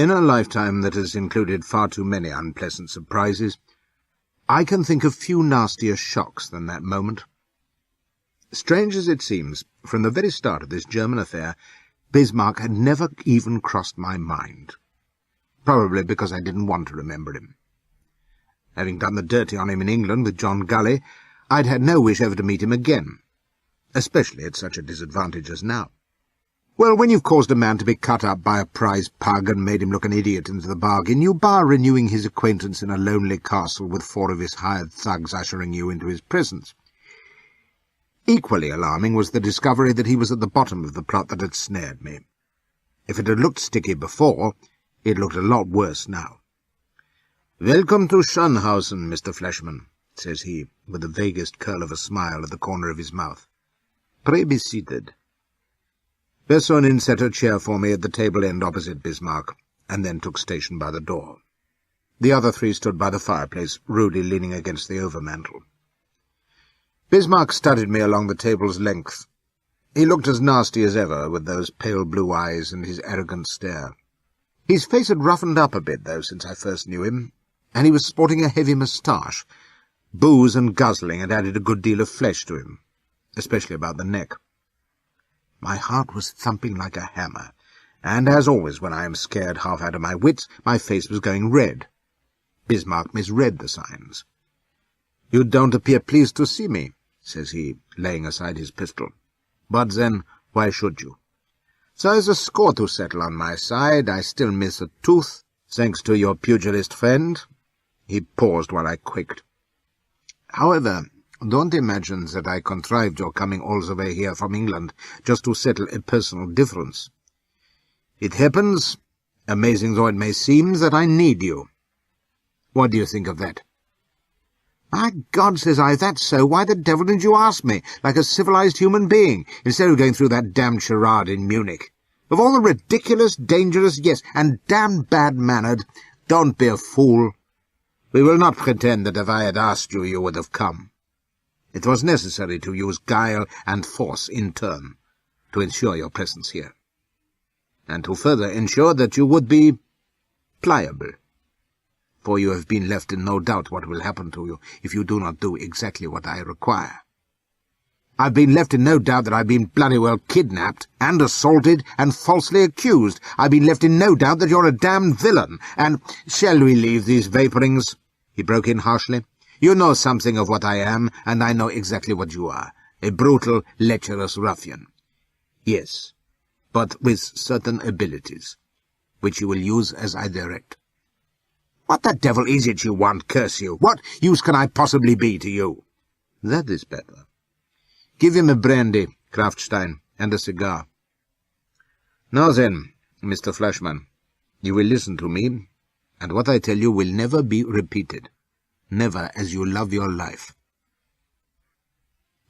In a lifetime that has included far too many unpleasant surprises, I can think of few nastier shocks than that moment. Strange as it seems, from the very start of this German affair, Bismarck had never even crossed my mind. Probably because I didn't want to remember him. Having done the dirty on him in England with John Gully, I'd had no wish ever to meet him again, especially at such a disadvantage as now. Well, when you've caused a man to be cut up by a prize pug and made him look an idiot into the bargain, you bar renewing his acquaintance in a lonely castle with 4 of his hired thugs ushering you into his presence. Equally alarming was the discovery that he was at the bottom of the plot that had snared me. If it had looked sticky before, it looked a lot worse now. "Welcome to Schönhausen, Mr. Fleshman," says he, with the vaguest curl of a smile at the corner of his mouth. "Pray be seated." Bessonin set a chair for me at the table end opposite Bismarck, and then took station by the door. The other 3 stood by the fireplace, Rudy leaning against the overmantel. Bismarck studied me along the table's length. He looked as nasty as ever, with those pale blue eyes and his arrogant stare. His face had roughened up a bit, though, since I first knew him, and he was sporting a heavy moustache. Booze and guzzling had added a good deal of flesh to him, especially about the neck. My heart was thumping like a hammer, and, as always when I am scared half out of my wits, my face was going red. Bismarck misread the signs. "You don't appear pleased to see me," says he, laying aside his pistol. "But then, why should you? There's a score to settle on my side. I still miss a tooth, thanks to your pugilist friend." He paused while I quaked. "However, don't imagine that I contrived your coming all the way here from England just to settle a personal difference. It happens, amazing though it may seem, that I need you. What do you think of that?" "My God," says I, "that's so. Why the devil didn't you ask me, like a civilized human being, instead of going through that damned charade in Munich? Of all the ridiculous, dangerous, yes, and damned bad-mannered—" "Don't be a fool. We will not pretend that if I had asked you, you would have come. It was necessary to use guile and force in turn to ensure your presence here, and to further ensure that you would be pliable. For you have been left in no doubt what will happen to you if you do not do exactly what I require. I've been left in no doubt that I've been bloody well kidnapped and assaulted and falsely accused. I've been left in no doubt that you're a damned villain, and— Shall we leave these vapourings?" he broke in harshly. "You know something of what I am, and I know exactly what you are, a brutal, lecherous ruffian. Yes, but with certain abilities, which you will use as I direct. What the devil is it you want, curse you? What use can I possibly be to you?" "That is better. Give him a brandy, Kraftstein, and a cigar. Now then, Mr. Fleshman, you will listen to me, and what I tell you will never be repeated. Never as you love your life."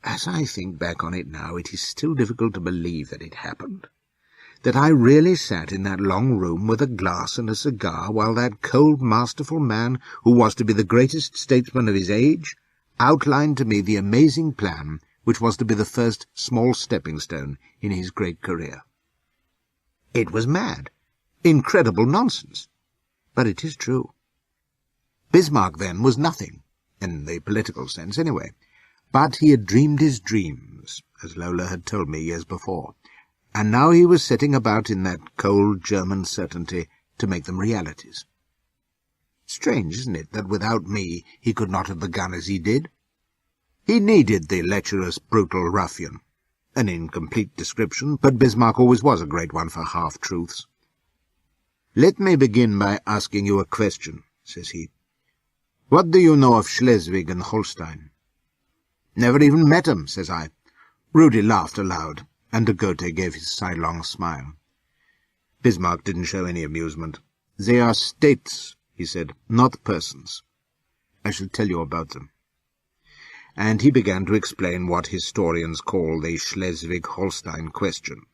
As I think back on it now, it is still difficult to believe that it happened. That I really sat in that long room with a glass and a cigar while that cold, masterful man, who was to be the greatest statesman of his age, outlined to me the amazing plan which was to be the first small stepping-stone in his great career. It was mad, incredible nonsense, but it is true. Bismarck then was nothing, in the political sense anyway, but he had dreamed his dreams, as Lola had told me years before, and now he was setting about in that cold German certainty to make them realities. Strange, isn't it, that without me he could not have begun as he did? He needed the lecherous, brutal ruffian. An incomplete description, but Bismarck always was a great one for half-truths. "Let me begin by asking you a question," says he. "What do you know of Schleswig and Holstein?" "Never even met 'em," says I. Rudy laughed aloud, and de Goethe gave his sidelong smile. Bismarck didn't show any amusement. "They are states," he said, "not persons. I shall tell you about them." And he began to explain what historians call the Schleswig-Holstein question.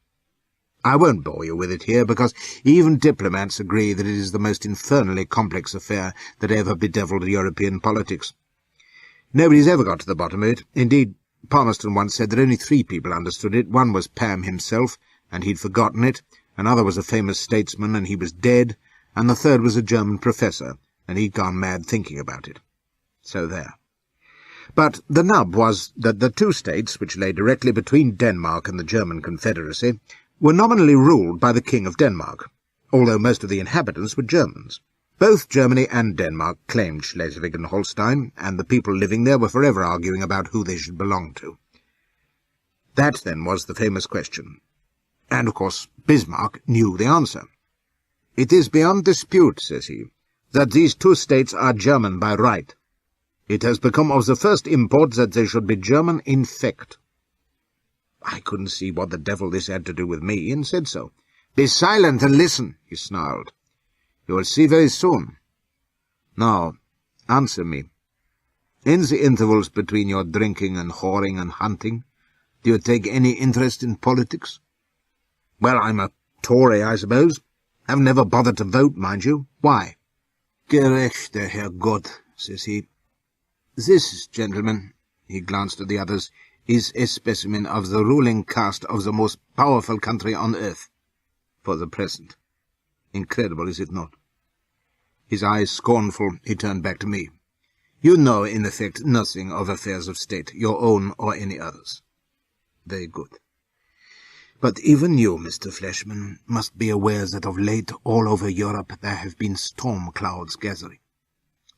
I won't bore you with it here, because even diplomats agree that it is the most infernally complex affair that ever bedevilled European politics. Nobody's ever got to the bottom of it. Indeed, Palmerston once said that only 3 people understood it. One was Pam himself, and he'd forgotten it. Another was a famous statesman, and he was dead. and the third was a German professor, and he'd gone mad thinking about it. So there. But the nub was that the two states, which lay directly between Denmark and the German Confederacy, were nominally ruled by the King of Denmark, although most of the inhabitants were Germans. Both Germany and Denmark claimed Schleswig and Holstein, and the people living there were forever arguing about who they should belong to. That, then, was the famous question. And, of course, Bismarck knew the answer. "It is beyond dispute," says he, "that these two states are German by right. It has become of the first import that they should be German in fact." I couldn't see what the devil this had to do with me, and said so. "Be silent and listen," he snarled. "You will see very soon. Now, answer me. In the intervals between your drinking and whoring and hunting, do you take any interest in politics?" "Well, I'm a Tory, I suppose. Have never bothered to vote, mind you. Why?" "Gerechter Herrgott," says he. "This, gentlemen," he glanced at the others, "is a specimen of the ruling caste of the most powerful country on earth. For the present. Incredible, is it not?" His eyes scornful, he turned back to me. "You know, in effect, nothing of affairs of state, your own or any others. Very good. But even you, Mr. Fleshman, must be aware that of late all over Europe there have been storm clouds gathering.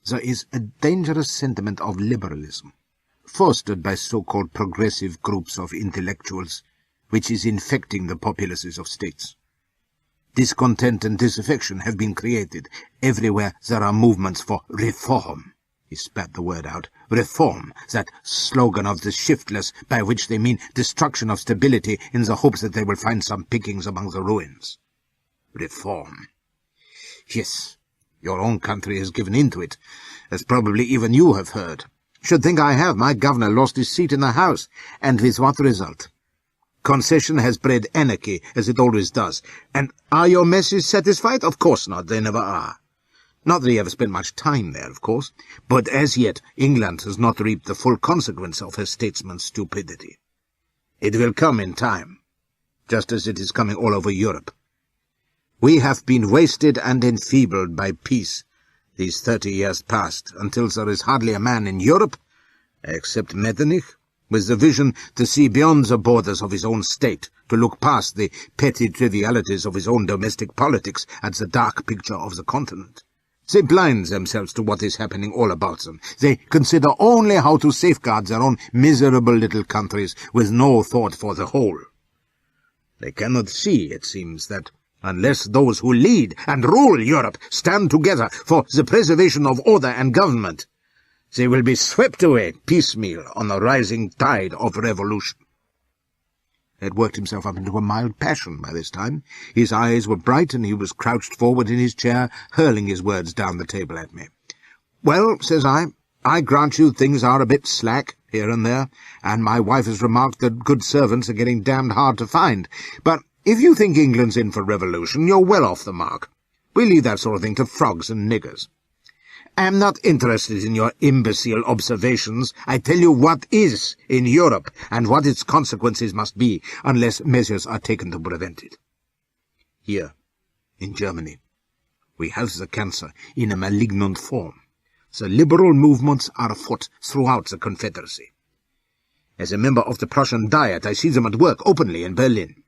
There is a dangerous sentiment of liberalism, fostered by so-called progressive groups of intellectuals, which is infecting the populaces of states. Discontent and disaffection have been created. Everywhere there are movements for reform." He spat the word out. "Reform, that slogan of the shiftless, by which they mean destruction of stability in the hopes that they will find some pickings among the ruins. Reform. Yes, your own country has given in to it, as probably even you have heard. Should think I have. My governor lost his seat in the House, and with what result? Concession has bred anarchy, as it always does. And are your messes satisfied? Of course not, they never are. Not that he ever spent much time there, of course, but as yet England has not reaped the full consequence of her statesman's stupidity. It will come in time, just as it is coming all over Europe. We have been wasted and enfeebled by peace these 30 years past, until there is hardly a man in Europe, except Metternich, with the vision to see beyond the borders of his own state, to look past the petty trivialities of his own domestic politics at the dark picture of the continent. They blind themselves to what is happening all about them. They consider only how to safeguard their own miserable little countries, with no thought for the whole. They cannot see, it seems, that unless those who lead and rule Europe stand together for the preservation of order and government, they will be swept away piecemeal on the rising tide of revolution. He had worked himself up into a mild passion by this time. His eyes were bright, and he was crouched forward in his chair, hurling his words down the table at me. "Well," says I grant you things are a bit slack here and there, and my wife has remarked that good servants are getting damned hard to find. But if you think England's in for revolution, you're well off the mark. We leave that sort of thing to frogs and niggers. I am not interested in your imbecile observations. I tell you what is in Europe, and what its consequences must be, unless measures are taken to prevent it. Here, in Germany, we have the cancer in a malignant form. The liberal movements are afoot throughout the Confederacy. As a member of the Prussian Diet, I see them at work openly in Berlin.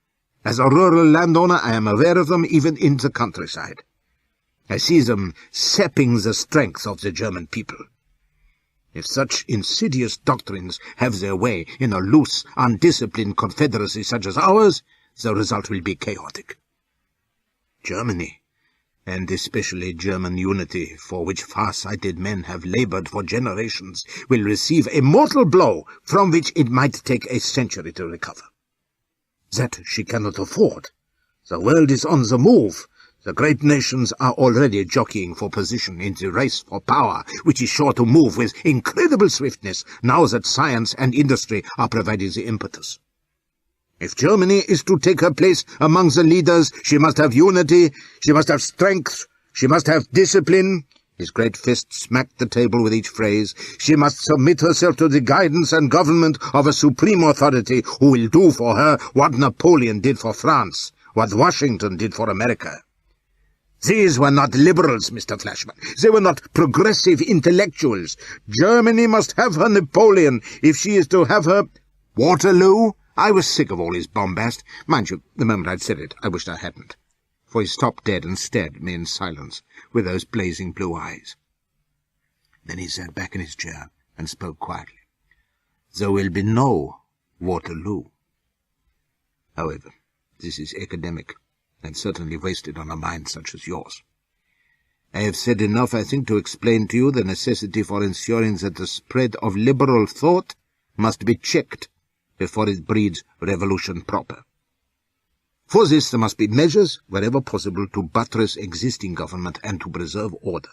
As a rural landowner, I am aware of them even in the countryside. I see them sapping the strength of the German people. If such insidious doctrines have their way in a loose, undisciplined confederacy such as ours, the result will be chaotic. Germany, and especially German unity, for which far-sighted men have labored for generations, will receive a mortal blow from which it might take a century to recover. That she cannot afford. The world is on the move. The great nations are already jockeying for position in the race for power, which is sure to move with incredible swiftness now that science and industry are providing the impetus. If Germany is to take her place among the leaders, she must have unity, she must have strength, she must have discipline. His great fist smacked the table with each phrase. She must submit herself to the guidance and government of a supreme authority who will do for her what Napoleon did for France, what Washington did for America. These were not liberals, Mr. Flashman. They were not progressive intellectuals. Germany must have her Napoleon if she is to have her Waterloo. I was sick of all his bombast. Mind you, the moment I'd said it, I wished I hadn't, for he stopped dead and stared at me in silence, with those blazing blue eyes. Then he sat back in his chair and spoke quietly. There will be no Waterloo. However, this is academic, and certainly wasted on a mind such as yours. I have said enough, I think, to explain to you the necessity for ensuring that the spread of liberal thought must be checked before it breeds revolution proper. For this there must be measures, wherever possible, to buttress existing government and to preserve order.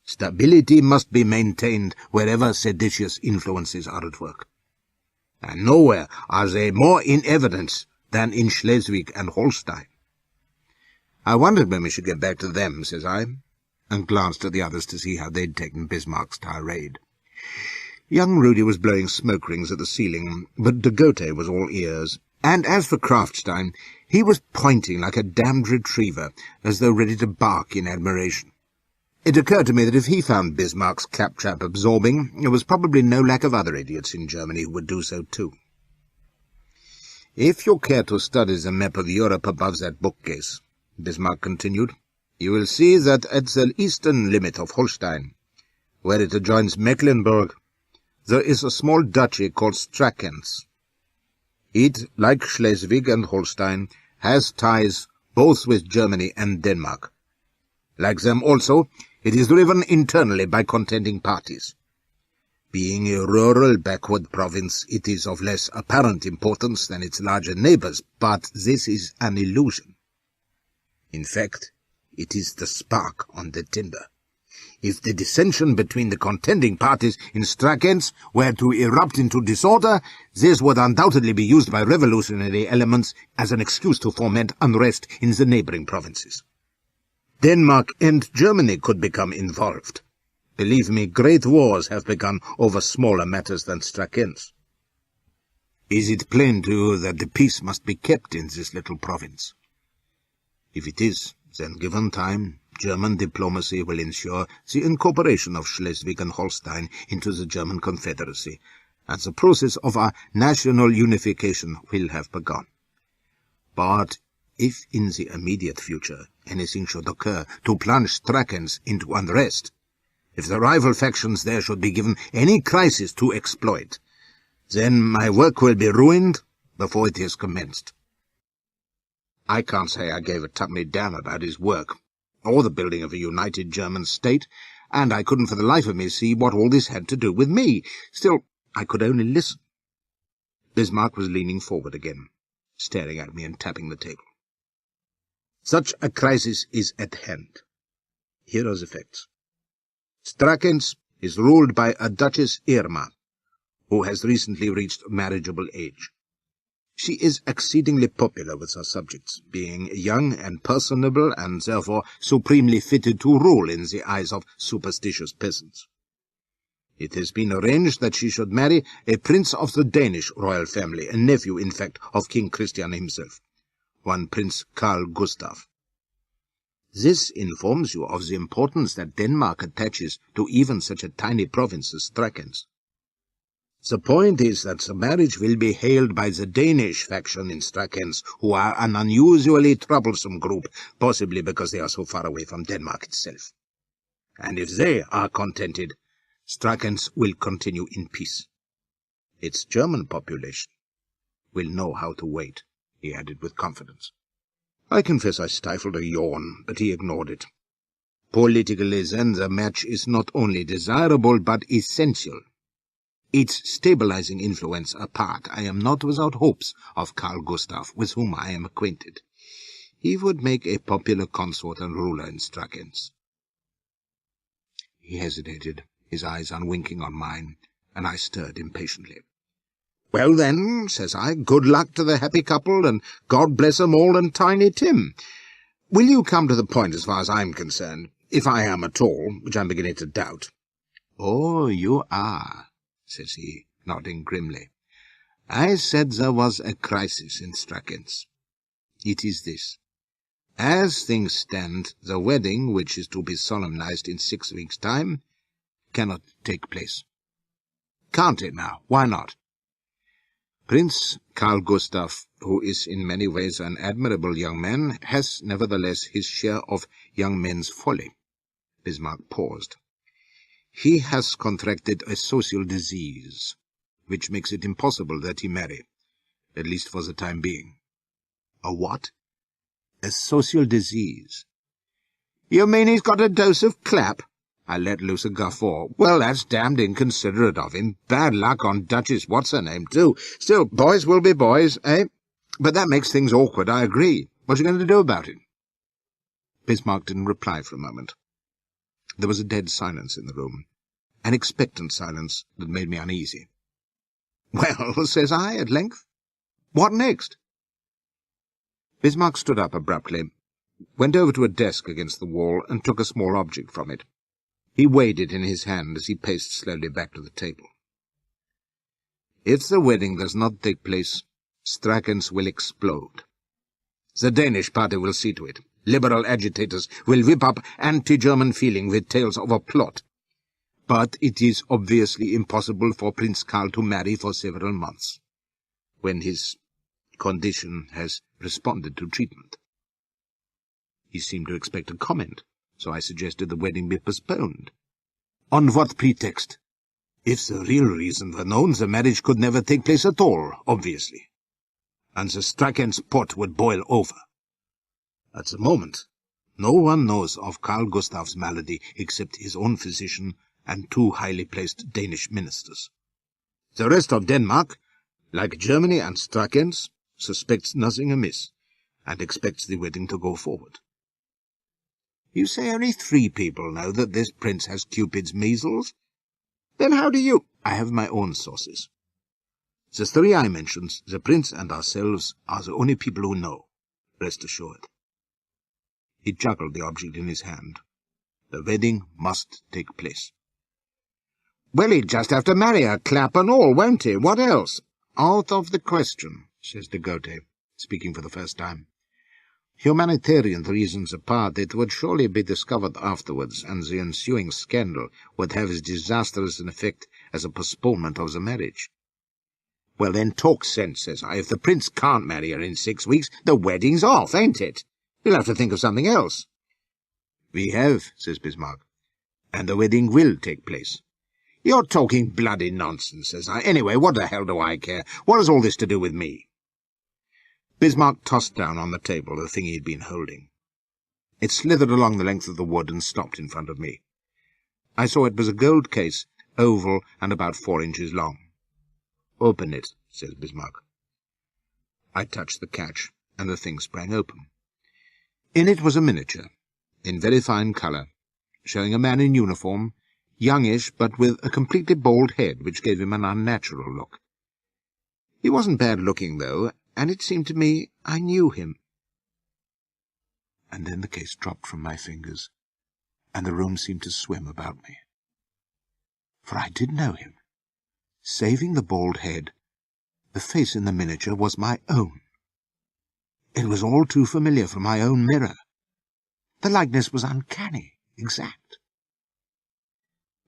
Stability must be maintained wherever seditious influences are at work. And nowhere are they more in evidence than in Schleswig and Holstein. I wondered when we should get back to them, says I, and glanced at the others to see how they'd taken Bismarck's tirade. Young Rudy was blowing smoke rings at the ceiling, but de Gote was all ears, and as for Krafstein, he was pointing like a damned retriever, as though ready to bark in admiration. It occurred to me that if he found Bismarck's claptrap absorbing, there was probably no lack of other idiots in Germany who would do so too. If you care to study the map of Europe above that bookcase, Bismarck continued, you will see that at the eastern limit of Holstein, where it adjoins Mecklenburg, there is a small duchy called Strakens. It, like Schleswig and Holstein, has ties both with Germany and Denmark. Like them also, it is driven internally by contending parties. Being a rural backward province, it is of less apparent importance than its larger neighbours, but this is an illusion. In fact, it is the spark on the tinder. If the dissension between the contending parties in Strakens were to erupt into disorder, this would undoubtedly be used by revolutionary elements as an excuse to foment unrest in the neighbouring provinces. Denmark and Germany could become involved. Believe me, great wars have begun over smaller matters than Strakens. Is it plain to you that the peace must be kept in this little province? If it is, then given time, German diplomacy will ensure the incorporation of Schleswig and Holstein into the German Confederacy, and the process of our national unification will have begun. But if in the immediate future anything should occur to plunge Strakens into unrest, if the rival factions there should be given any crisis to exploit, then my work will be ruined before it is commenced. I can't say I gave a tuppenny damn about his work, or the building of a united German state, and I couldn't for the life of me see what all this had to do with me. Still, I could only listen. Bismarck was leaning forward again, staring at me and tapping the table. Such a crisis is at hand. Here are the facts. Strakens is ruled by a Duchess Irma, who has recently reached marriageable age. She is exceedingly popular with her subjects, being young and personable, and therefore supremely fitted to rule in the eyes of superstitious peasants. It has been arranged that she should marry a prince of the Danish royal family, a nephew, in fact, of King Christian himself, one Prince Carl Gustav. This informs you of the importance that Denmark attaches to even such a tiny province as Strakens. The point is that the marriage will be hailed by the Danish faction in Strakens, who are an unusually troublesome group, possibly because they are so far away from Denmark itself. And if they are contented, Strakens will continue in peace. Its German population will know how to wait, he added with confidence. I confess I stifled a yawn, but he ignored it. Politically, then, the match is not only desirable, but essential. Its stabilizing influence apart, I am not without hopes of Carl Gustav, with whom I am acquainted. He would make a popular consort and ruler in Strakens. He hesitated, his eyes unwinking on mine, and I stirred impatiently. Well then, says I, good luck to the happy couple, and God bless 'em all and Tiny Tim. Will you come to the point as far as I'm concerned, if I am at all, which I'm beginning to doubt? Oh, you are, says he, nodding grimly. I said there was a crisis in Strakens. It is this. As things stand, the wedding, which is to be solemnized in 6 weeks' time, cannot take place. Can't it now? Why not? Prince Carl Gustaf, who is in many ways an admirable young man, has nevertheless his share of young men's folly. Bismarck paused. He has contracted a social disease, which makes it impossible that he marry, at least for the time being. A what? A social disease. You mean he's got a dose of clap? I let loose a guffaw. Well, that's damned inconsiderate of him. Bad luck on Duchess What's-her-name, too. Still, boys will be boys, eh? But that makes things awkward, I agree. What are you going to do about it? Bismarck didn't reply for a moment. There was a dead silence in the room, an expectant silence that made me uneasy. Well, says I, at length, what next? Bismarck stood up abruptly, went over to a desk against the wall, and took a small object from it. He weighed it in his hand as he paced slowly back to the table. If the wedding does not take place, Strakens will explode. The Danish party will see to it. Liberal agitators will whip up anti-German feeling with tales of a plot. But it is obviously impossible for Prince Karl to marry for several months, when his condition has responded to treatment. He seemed to expect a comment, so I suggested the wedding be postponed. On what pretext? If the real reason were known, the marriage could never take place at all, obviously, and the Strakens pot would boil over. At the moment, no one knows of Carl Gustaf's malady except his own physician and 2 highly placed Danish ministers. The rest of Denmark, like Germany and Strakens, suspects nothing amiss, and expects the wedding to go forward. You say only 3 people know that this prince has Cupid's measles? Then how do you— I have my own sources. The 3 I mentioned, the prince and ourselves, are the only people who know, rest assured. He juggled the object in his hand. The wedding must take place. Well, he'd just have to marry her, clap and all, won't he? What else? Out of the question, says de Gote, speaking for the first time. Humanitarian reasons apart, it would surely be discovered afterwards, and the ensuing scandal would have as disastrous an effect as a postponement of the marriage. Well, then talk sense, says I. If the prince can't marry her in 6 weeks, the wedding's off, ain't it? We'll have to think of something else. We have, says Bismarck, and the wedding will take place. You're talking bloody nonsense, says I. Anyway, what the hell do I care? What has all this to do with me? Bismarck tossed down on the table the thing he had been holding. It slithered along the length of the wood and stopped in front of me. I saw it was a gold case, oval and about 4 inches long. Open it, says Bismarck. I touched the catch, and the thing sprang open. In it was a miniature, in very fine colour, showing a man in uniform, youngish, but with a completely bald head, which gave him an unnatural look. He wasn't bad-looking, though, and it seemed to me I knew him. And then the case dropped from my fingers, and the room seemed to swim about me. For I did know him. Saving the bald head, the face in the miniature was my own. It was all too familiar from my own mirror. The likeness was uncanny, exact.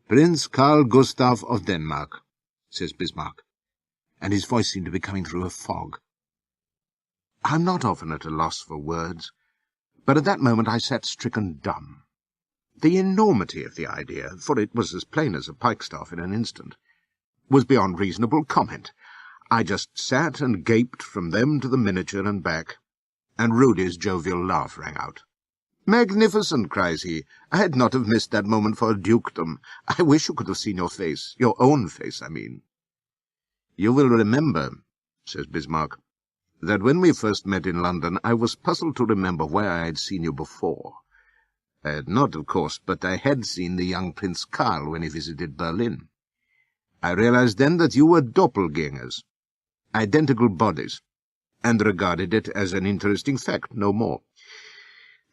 Prince Carl Gustaf of Denmark, says Bismarck, and his voice seemed to be coming through a fog. I'm not often at a loss for words, but at that moment I sat stricken dumb. The enormity of the idea, for it was as plain as a pikestaff in an instant, was beyond reasonable comment. I just sat and gaped from them to the miniature and back, and Rudy's jovial laugh rang out. "Magnificent!" cries he. "I'd not have missed that moment for a dukedom. I wish you could have seen your face, your own face, I mean." "You will remember," says Bismarck, "that when we first met in London I was puzzled to remember where I had seen you before. I had not, of course, but I had seen the young Prince Karl when he visited Berlin. I realized then that you were doppelgangers, identical bodies, and regarded it as an interesting fact, no more.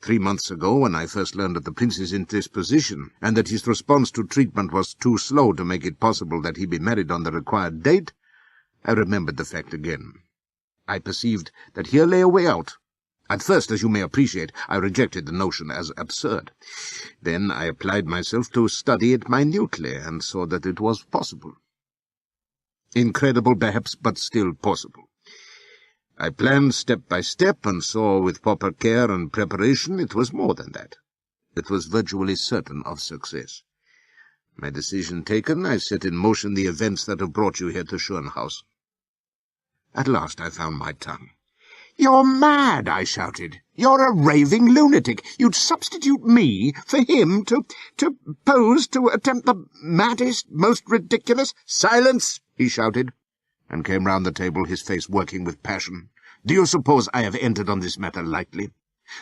3 months ago, when I first learned of the prince's indisposition, and that his response to treatment was too slow to make it possible that he be married on the required date, I remembered the fact again. I perceived that here lay a way out, At first, as you may appreciate, I rejected the notion as absurd. Then I applied myself to study it minutely, and saw that it was possible. Incredible, perhaps, but still possible. I planned step by step, and saw with proper care and preparation it was more than that. It was virtually certain of success. My decision taken, I set in motion the events that have brought you here to Schönhaus. At last I found my tongue. "You're mad!" I shouted. "You're a raving lunatic! You'd substitute me for him to pose, to attempt the maddest, most ridiculous—" "Silence!" he shouted, and came round the table, his face working with passion. "Do you suppose I have entered on this matter lightly?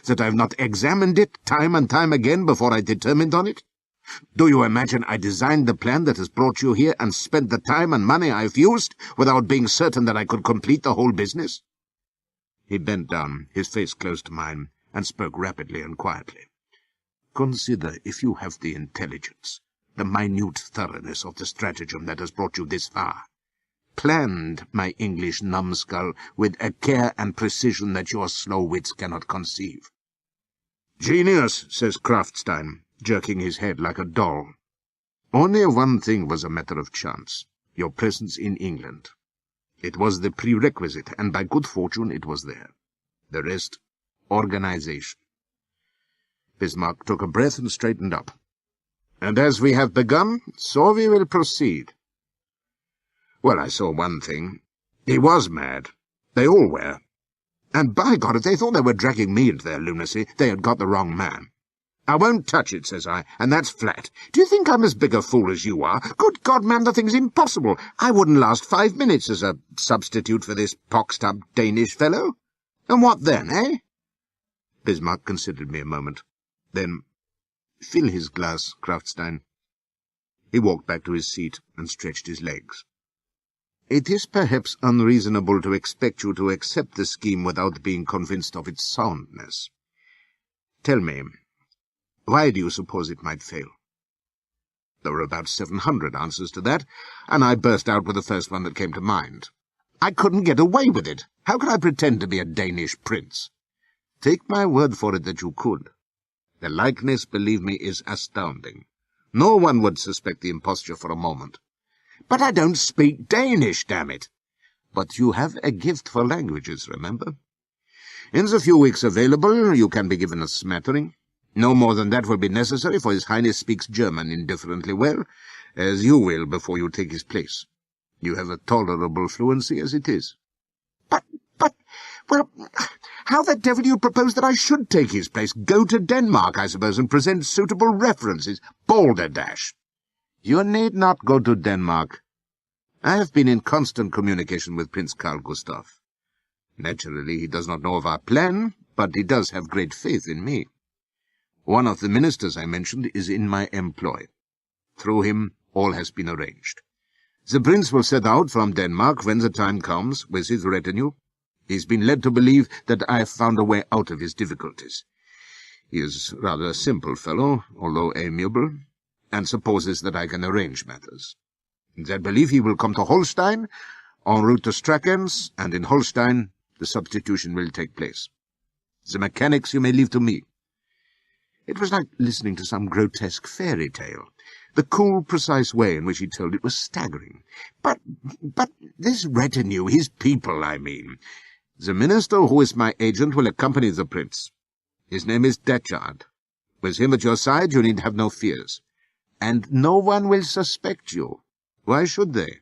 That I have not examined it time and time again before I determined on it? Do you imagine I designed the plan that has brought you here and spent the time and money I have used without being certain that I could complete the whole business?" He bent down, his face close to mine, and spoke rapidly and quietly. "Consider, if you have the intelligence, the minute thoroughness of the stratagem that has brought you this far. Planned, my English numbskull, with a care and precision that your slow wits cannot conceive." "Genius," says Krafstein, jerking his head like a doll. "Only one thing was a matter of chance, your presence in England. It was the prerequisite, and by good fortune it was there. The rest, organization." Bismarck took a breath and straightened up. "And as we have begun, so we will proceed." Well, I saw one thing. He was mad. They all were. And by God, if they thought they were dragging me into their lunacy, they had got the wrong man. "I won't touch it," says I, "and that's flat. Do you think I'm as big a fool as you are? Good God, man, the thing's impossible. I wouldn't last 5 minutes as a substitute for this poxed-up Danish fellow. And what then, eh?" Bismarck considered me a moment. Then, "Fill his glass, Krafstein." He walked back to his seat and stretched his legs. "It is perhaps unreasonable to expect you to accept the scheme without being convinced of its soundness. Tell me, why do you suppose it might fail?" There were about 700 answers to that, and I burst out with the first one that came to mind. "I couldn't get away with it. How could I pretend to be a Danish prince?" "Take my word for it that you could. The likeness, believe me, is astounding. No one would suspect the imposture for a moment." "But I don't speak Danish, damn it!" "But you have a gift for languages, remember? In the few weeks available, you can be given a smattering. No more than that will be necessary, for His Highness speaks German indifferently well, as you will before you take his place. You have a tolerable fluency as it is." Well, how the devil do you propose that I should take his place? Go to Denmark, I suppose, and present suitable references. Balderdash! "You need not go to Denmark. I have been in constant communication with Prince Carl Gustaf. Naturally, he does not know of our plan, but he does have great faith in me. One of the ministers I mentioned is in my employ. Through him, all has been arranged. The prince will set out from Denmark when the time comes, with his retinue. He's been led to believe that I have found a way out of his difficulties. He is rather a simple fellow, although amiable, and supposes that I can arrange matters. In that belief he will come to Holstein, en route to Strakens, and in Holstein the substitution will take place. The mechanics you may leave to me." It was like listening to some grotesque fairy tale. The cool, precise way in which he told it was staggering. But this retinue, his people, I mean. "The minister who is my agent will accompany the prince. His name is Datchard. With him at your side you need have no fears. And no one will suspect you. Why should they?"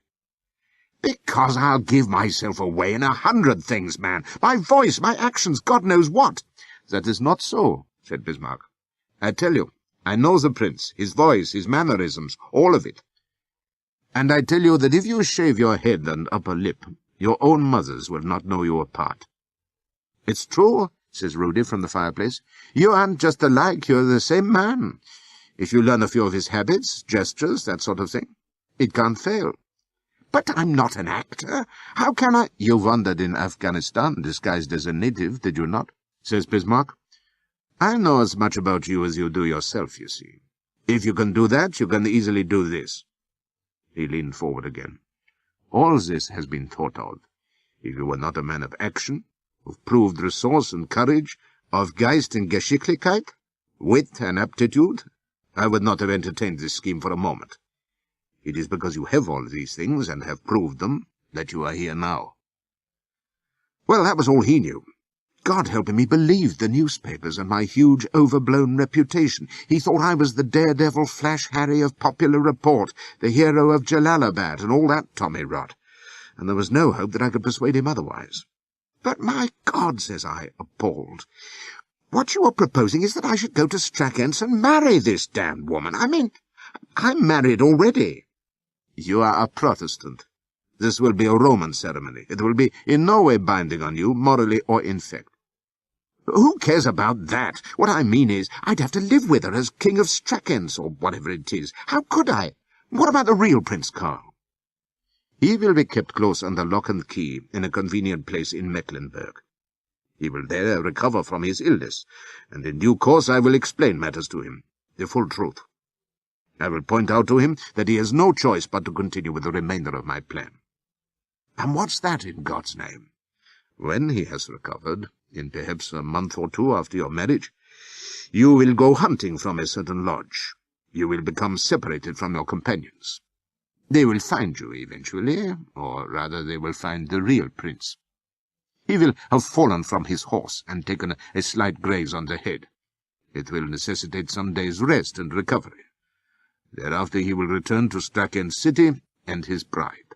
"Because I'll give myself away in 100 things, man. My voice, my actions, God knows what." "That is not so," said Bismarck. "I tell you, I know the prince, his voice, his mannerisms, all of it. And I tell you that if you shave your head and upper lip, your own mothers will not know you apart." "It's true," says Rudy from the fireplace. "You aren't just alike, you're the same man. If you learn a few of his habits, gestures, that sort of thing, it can't fail." "But I'm not an actor. How can I—" "You wandered in Afghanistan disguised as a native, did you not?" says Bismarck. "I know as much about you as you do yourself, you see. If you can do that, you can easily do this." He leaned forward again. "All this has been thought of. If you were not a man of action, of proved resource and courage, of Geist and Geschicklichkeit, wit and aptitude, I would not have entertained this scheme for a moment. It is because you have all these things, and have proved them, that you are here now. Well, that was all he knew. God helping me believed the newspapers and my huge, overblown reputation. He thought I was the daredevil Flash Harry of Popular Report, the hero of Jalalabad, and all that tommy rot, and there was no hope that I could persuade him otherwise. But my God, says I, appalled, what you are proposing is that I should go to Strackens and marry this damned woman. I mean, I'm married already. You are a Protestant. This will be a Roman ceremony. It will be in no way binding on you, morally or in fact. Who cares about that? What I mean is, I'd have to live with her as King of Strackens, or whatever it is. How could I? What about the real Prince Karl? He will be kept close under lock and key in a convenient place in Mecklenburg. He will there recover from his illness, and in due course I will explain matters to him, the full truth. I will point out to him that he has no choice but to continue with the remainder of my plan. And what's that, in God's name? When he has recovered, in perhaps a month or two after your marriage, you will go hunting from a certain lodge. You will become separated from your companions. They will find you eventually, or rather they will find the real prince. He will have fallen from his horse and taken a slight graze on the head. It will necessitate some days' rest and recovery. Thereafter he will return to Strackens City and his bride.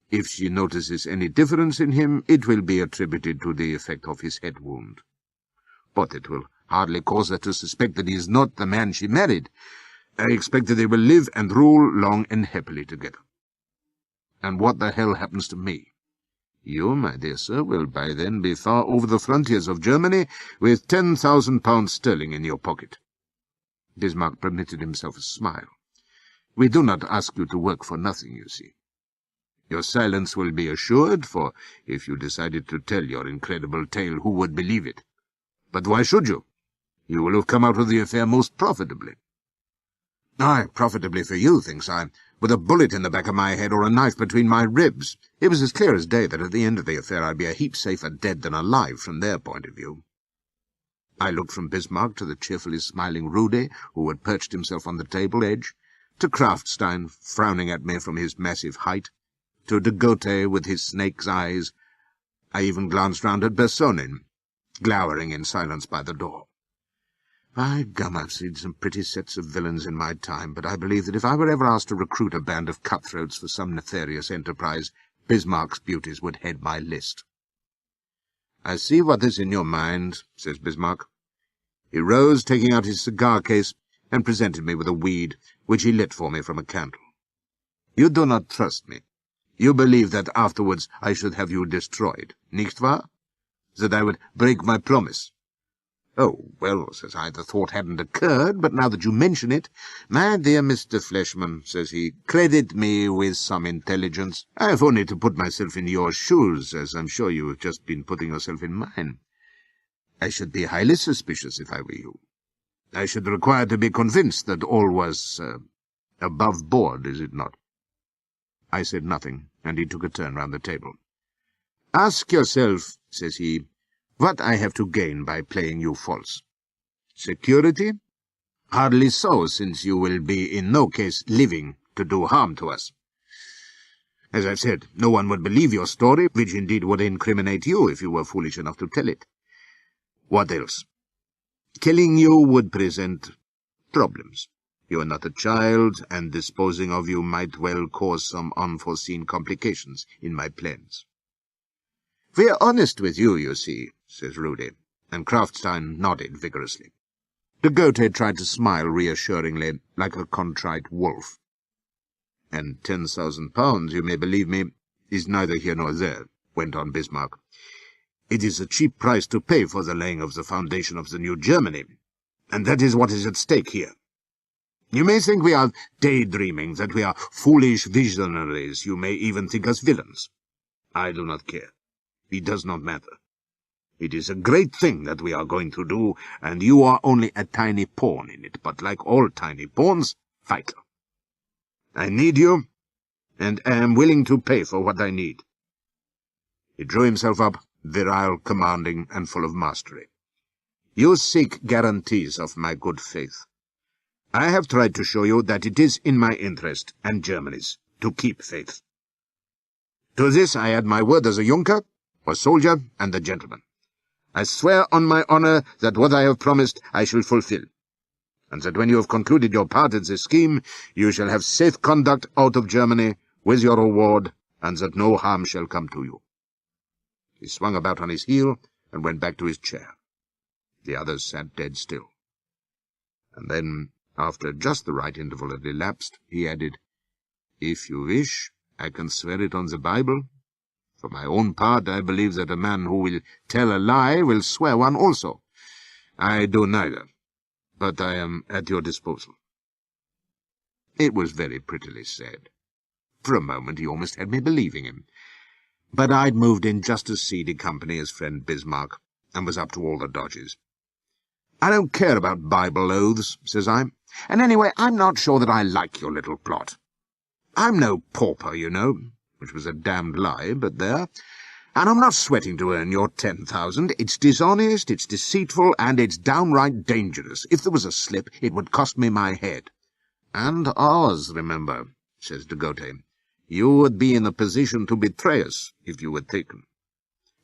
If she notices any difference in him, it will be attributed to the effect of his head wound. But it will hardly cause her to suspect that he is not the man she married. I expect that they will live and rule long and happily together. And what the hell happens to me? You, my dear sir, will by then be far over the frontiers of Germany, with 10,000 pounds sterling in your pocket. Bismarck permitted himself a smile. We do not ask you to work for nothing, you see. Your silence will be assured, for if you decided to tell your incredible tale, who would believe it? But why should you? You will have come out of the affair most profitably. Aye, profitably for you, thinks I, with a bullet in the back of my head or a knife between my ribs. It was as clear as day that at the end of the affair I'd be a heap safer dead than alive from their point of view. I looked from Bismarck to the cheerfully smiling Rudy, who had perched himself on the table edge, to Krafstein, frowning at me from his massive height, to de Gautet with his snake's eyes. I even glanced round at Bersonin, glowering in silence by the door. By gum, I've seen some pretty sets of villains in my time, but I believe that if I were ever asked to recruit a band of cutthroats for some nefarious enterprise, Bismarck's beauties would head my list. I see what is in your mind, says Bismarck. He rose, taking out his cigar case, and presented me with a weed, which he lit for me from a candle. You do not trust me. You believe that afterwards I should have you destroyed, nicht wahr? That I would break my promise. Oh, well, says I, the thought hadn't occurred, but now that you mention it, my dear Mr. Fleshman, says he, credit me with some intelligence. I have only to put myself in your shoes, as I'm sure you have just been putting yourself in mine. I should be highly suspicious if I were you. I should require to be convinced that all was, above board, is it not? I said nothing, and he took a turn round the table. Ask yourself, says he, what I have to gain by playing you false. Security? Hardly so, since you will be in no case living to do harm to us. As I've said, no one would believe your story, which indeed would incriminate you if you were foolish enough to tell it. What else? Killing you would present problems. You are not a child, and disposing of you might well cause some unforeseen complications in my plans. We are honest with you, you see, says Rudy, and Krafstein nodded vigorously. De Gautet tried to smile reassuringly, like a contrite wolf. And 10,000 pounds, you may believe me, is neither here nor there, went on Bismarck. It is a cheap price to pay for the laying of the foundation of the new Germany, and that is what is at stake here. You may think we are daydreaming, that we are foolish visionaries, you may even think us villains. I do not care. It does not matter. It is a great thing that we are going to do, and you are only a tiny pawn in it, but like all tiny pawns, vital. I need you, and am willing to pay for what I need. He drew himself up, virile, commanding, and full of mastery. You seek guarantees of my good faith. I have tried to show you that it is in my interest, and Germany's, to keep faith. To this I add my word as a Junker, a soldier, and a gentleman. I swear on my honor that what I have promised I shall fulfill, and that when you have concluded your part in this scheme, you shall have safe conduct out of Germany with your reward, and that no harm shall come to you. He swung about on his heel and went back to his chair. The others sat dead still. And then, after just the right interval had elapsed, he added, "If you wish, I can swear it on the Bible. For my own part, I believe that a man who will tell a lie will swear one also. I do neither, but I am at your disposal." It was very prettily said. For a moment he almost had me believing him. But I'd moved in just as seedy company as friend Bismarck, and was up to all the dodges. "I don't care about Bible oaths," says I, "and anyway, I'm not sure that I like your little plot. I'm no pauper, you know," which was a damned lie, but there, "and I'm not sweating to earn your 10,000. It's dishonest, it's deceitful, and it's downright dangerous. If there was a slip, it would cost me my head." "And ours, remember," says de Gautet. "You would be in a position to betray us if you were taken."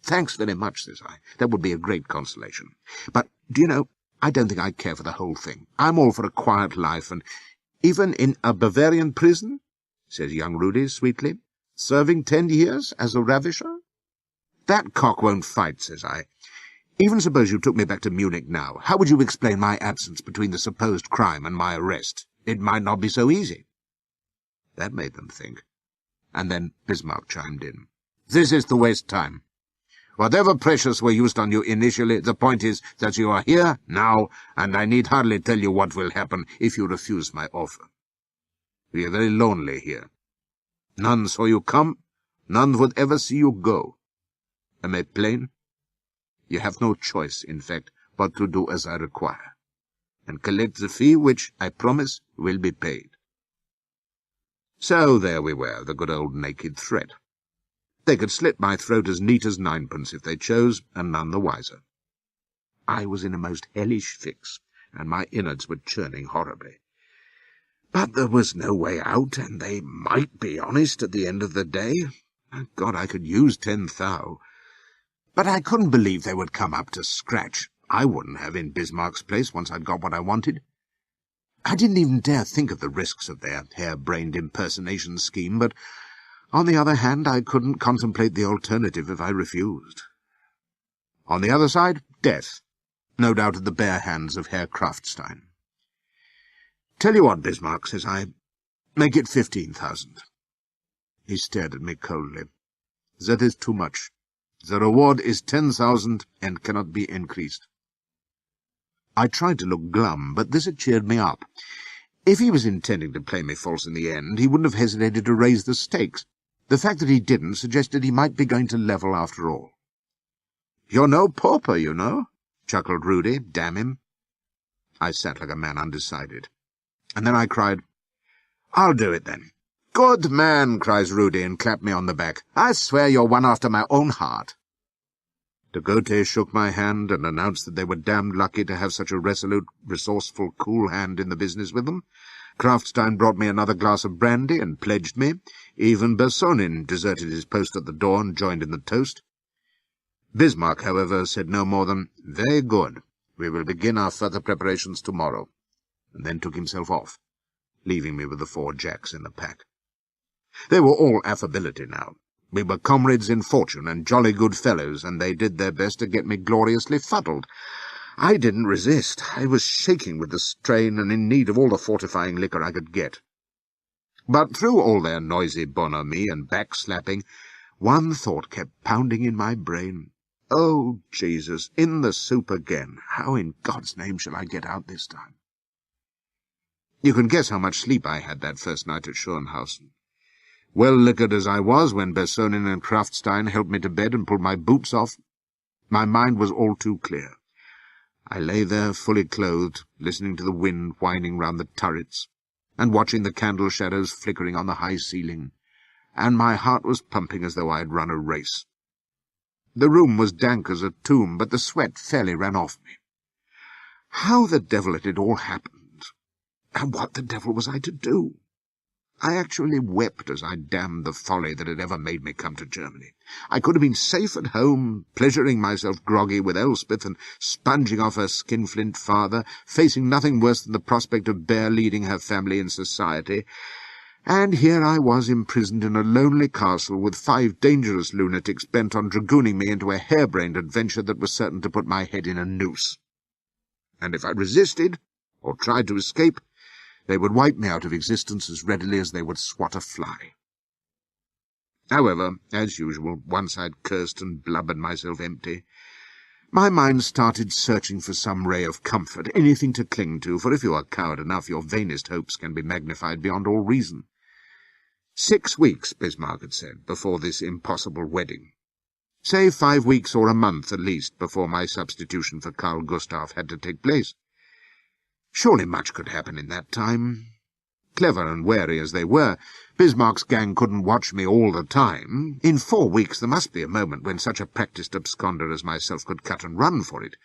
"Thanks very much," says I. "That would be a great consolation. But, do you know, I don't think I care for the whole thing. I'm all for a quiet life, and even in a Bavarian prison," says young Rudy sweetly, "serving 10 years as a ravisher." "That cock won't fight," says I. "Even suppose you took me back to Munich now, how would you explain my absence between the supposed crime and my arrest? It might not be so easy." That made them think. And then Bismarck chimed in. "This is to waste time. Whatever pressures were used on you initially, the point is that you are here now, and I need hardly tell you what will happen if you refuse my offer. We are very lonely here. None saw you come, none would ever see you go. Am I plain? You have no choice, in fact, but to do as I require, and collect the fee which, I promise, will be paid." So there we were, the good old naked threat. They could slit my throat as neat as ninepence if they chose, and none the wiser. I was in a most hellish fix, and my innards were churning horribly. But there was no way out, and they might be honest at the end of the day. God, I could use 10 thou. But I couldn't believe they would come up to scratch. I wouldn't have in Bismarck's place once I'd got what I wanted. I didn't even dare think of the risks of their hair-brained impersonation scheme, but on the other hand, I couldn't contemplate the alternative if I refused. On the other side, death, no doubt at the bare hands of Herr Kraftstein. "Tell you what, Bismarck," says I, "make it 15,000. He stared at me coldly. "That is too much. The reward is 10,000 and cannot be increased." I tried to look glum, but this had cheered me up. If he was intending to play me false in the end, he wouldn't have hesitated to raise the stakes. The fact that he didn't suggested he might be going to level after all. "You're no pauper, you know," chuckled Rudy, damn him. I sat like a man undecided. And then I cried, "I'll do it then." "Good man," cries Rudy, and clapped me on the back. "I swear you're one after my own heart." De Gautet shook my hand and announced that they were damned lucky to have such a resolute, resourceful, cool hand in the business with them. Kraftstein brought me another glass of brandy and pledged me. Even Bersonin deserted his post at the door and joined in the toast. Bismarck, however, said no more than, "Very good. We will begin our further preparations tomorrow," and then took himself off, leaving me with the 4 Jacks in the pack. They were all affability now. We were comrades in fortune and jolly good fellows, and they did their best to get me gloriously fuddled. I didn't resist. I was shaking with the strain and in need of all the fortifying liquor I could get. But through all their noisy bonhomie and backslapping, one thought kept pounding in my brain. Oh, Jesus, in the soup again. How in God's name shall I get out this time? You can guess how much sleep I had that first night at Schönhausen. Well liquored as I was when Bersonin and Kraftstein helped me to bed and pulled my boots off, my mind was all too clear. I lay there fully clothed, listening to the wind whining round the turrets, and watching the candle shadows flickering on the high ceiling, and my heart was pumping as though I had run a race. The room was dank as a tomb, but the sweat fairly ran off me. How the devil it had all happened, and what the devil was I to do? I actually wept as I damned the folly that had ever made me come to Germany. I could have been safe at home, pleasuring myself groggy with Elspeth and sponging off her skinflint father, facing nothing worse than the prospect of bare leading her family in society. And here I was imprisoned in a lonely castle with 5 dangerous lunatics bent on dragooning me into a harebrained adventure that was certain to put my head in a noose. And if I resisted, or tried to escape, they would wipe me out of existence as readily as they would swat a fly. However, as usual, once I'd cursed and blubbered myself empty, my mind started searching for some ray of comfort, anything to cling to, for if you are coward enough, your vainest hopes can be magnified beyond all reason. 6 weeks, Bismarck had said, before this impossible wedding. Say 5 weeks or a month at least before my substitution for Carl Gustaf had to take place. Surely much could happen in that time. Clever and wary as they were, Bismarck's gang couldn't watch me all the time. In 4 weeks there must be a moment when such a practised absconder as myself could cut and run for it.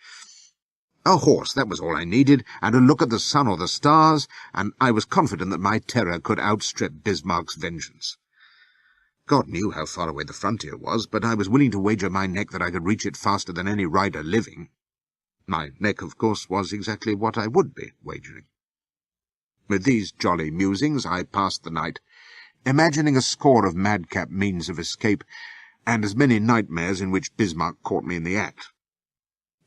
A horse, that was all I needed, and a look at the sun or the stars, and I was confident that my terror could outstrip Bismarck's vengeance. God knew how far away the frontier was, but I was willing to wager my neck that I could reach it faster than any rider living. My neck, of course, was exactly what I would be wagering. With these jolly musings I passed the night, imagining a score of madcap means of escape, and as many nightmares in which Bismarck caught me in the act.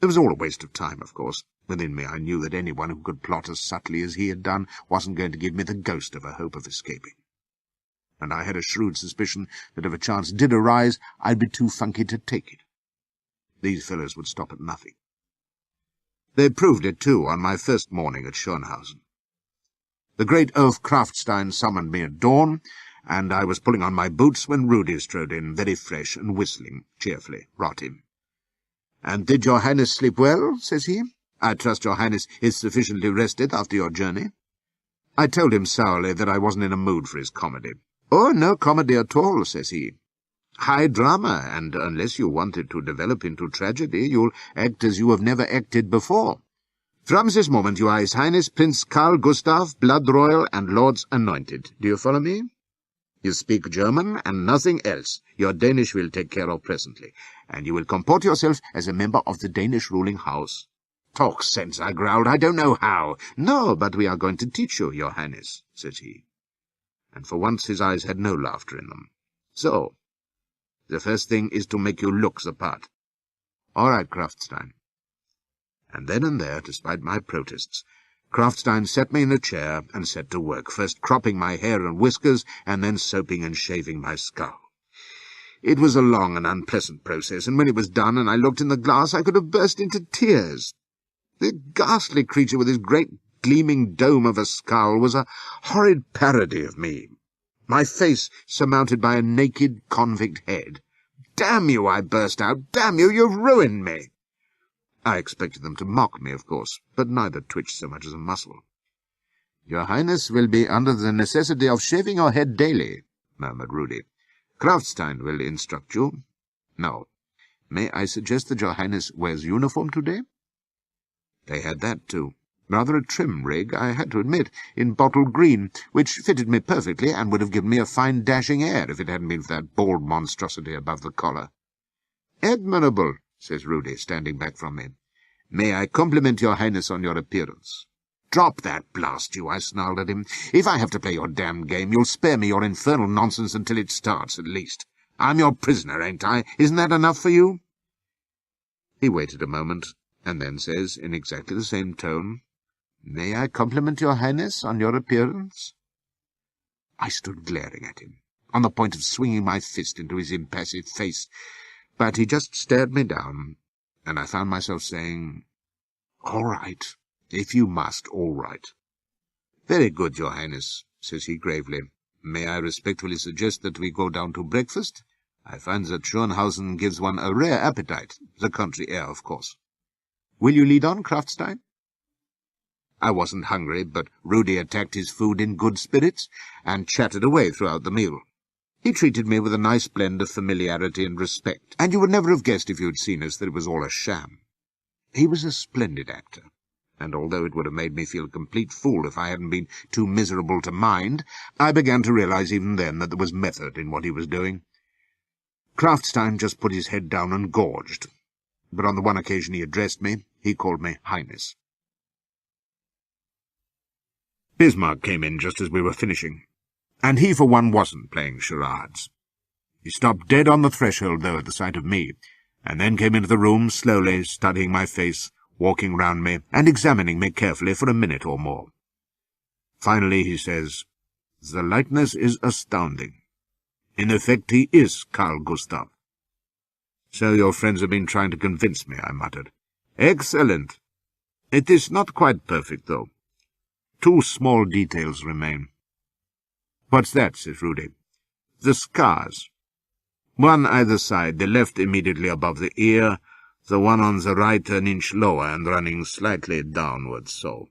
It was all a waste of time, of course. Within me I knew that anyone who could plot as subtly as he had done wasn't going to give me the ghost of a hope of escaping. And I had a shrewd suspicion that if a chance did arise, I'd be too funky to take it. These fellows would stop at nothing. They proved it, too, on my first morning at Schönhausen. The great oaf Krafstein summoned me at dawn, and I was pulling on my boots when Rudy strode in, very fresh and whistling cheerfully. Rot him. "And did your Highness sleep well?" says he. "I trust your Highness is sufficiently rested after your journey." I told him sourly that I wasn't in a mood for his comedy. "Oh, no comedy at all," says he. "High drama, and unless you want it to develop into tragedy, you'll act as you have never acted before. From this moment you are His Highness Prince Carl Gustaf, Blood Royal, and Lords Anointed. Do you follow me? You speak German, and nothing else. Your Danish will take care of presently, and you will comport yourself as a member of the Danish ruling house." "Talk sense," I growled. "I don't know how." "No, but we are going to teach you, your Highness," says he. And for once his eyes had no laughter in them. "So, the first thing is to make you look the part." "All right, Krafstein." And then and there, despite my protests, Krafstein set me in a chair and set to work, first cropping my hair and whiskers, and then soaping and shaving my skull. It was a long and unpleasant process, and when it was done and I looked in the glass, I could have burst into tears. The ghastly creature with his great gleaming dome of a skull was a horrid parody of me, my face surmounted by a naked convict head. "Damn you," I burst out. "Damn you, you've ruined me." I expected them to mock me, of course, but neither twitched so much as a muscle. "Your Highness will be under the necessity of shaving your head daily," murmured Rudy. "Krafstein will instruct you. Now, may I suggest that your Highness wears uniform today?" They had that, too. Rather a trim rig, I had to admit, in bottle green, which fitted me perfectly and would have given me a fine dashing air if it hadn't been for that bald monstrosity above the collar. "Admirable," says Rudy, standing back from me. "May I compliment your Highness on your appearance?" "Drop that, blast you," I snarled at him. "If I have to play your damn game, you'll spare me your infernal nonsense until it starts, at least. I'm your prisoner, ain't I? Isn't that enough for you?" He waited a moment, and then says, in exactly the same tone, "May I compliment your Highness on your appearance?" I stood glaring at him, on the point of swinging my fist into his impassive face, but he just stared me down, and I found myself saying, "All right, if you must, all right." "Very good, your Highness," says he gravely. "May I respectfully suggest that we go down to breakfast? I find that Schönhausen gives one a rare appetite, the country air, of course. Will you lead on, Krafstein?" I wasn't hungry, but Rudy attacked his food in good spirits, and chatted away throughout the meal. He treated me with a nice blend of familiarity and respect, and you would never have guessed if you had seen us that it was all a sham. He was a splendid actor, and although it would have made me feel a complete fool if I hadn't been too miserable to mind, I began to realize even then that there was method in what he was doing. Krafstein just put his head down and gorged, but on the one occasion he addressed me, he called me Highness. Bismarck came in just as we were finishing, and he for one wasn't playing charades. He stopped dead on the threshold, though, at the sight of me, and then came into the room slowly, studying my face, walking round me, and examining me carefully for a minute or more. Finally he says, "The likeness is astounding. In effect, he is Carl Gustav." "So your friends have been trying to convince me," I muttered. "Excellent. It is not quite perfect, though. 2 small details remain." "What's that?" says Rudy. "The scars. One either side, the left immediately above the ear, the one on the right an inch lower and running slightly downwards, so."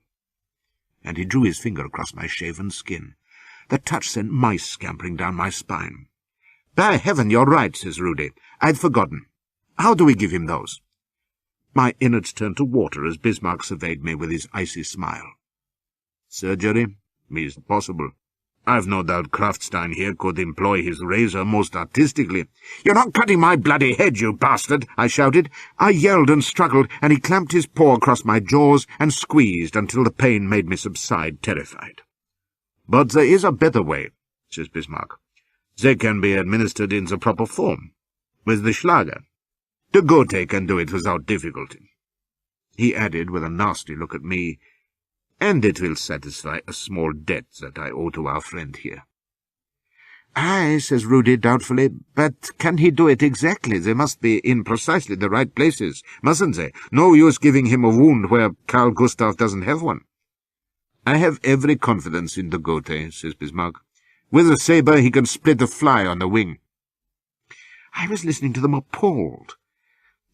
And he drew his finger across my shaven skin. The touch sent mice scampering down my spine. "By heaven, you're right," says Rudy. "I'd forgotten. How do we give him those?" My innards turned to water as Bismarck surveyed me with his icy smile. "Surgery is possible. I've no doubt Krafstein here could employ his razor most artistically." "You're not cutting my bloody head, you bastard!" I shouted. I yelled and struggled, and he clamped his paw across my jaws and squeezed until the pain made me subside, terrified. "But there is a better way," says Bismarck. "They can be administered in the proper form, with the Schlager. De Gotha can do it without difficulty." He added, with a nasty look at me, "And it will satisfy a small debt that I owe to our friend here." "Aye," says Rudy doubtfully, "but can he do it exactly? They must be in precisely the right places, mustn't they? No use giving him a wound where Carl Gustav doesn't have one." "I have every confidence in de Gotha," says Bismarck. "With a sabre he can split a fly on the wing." I was listening to them appalled.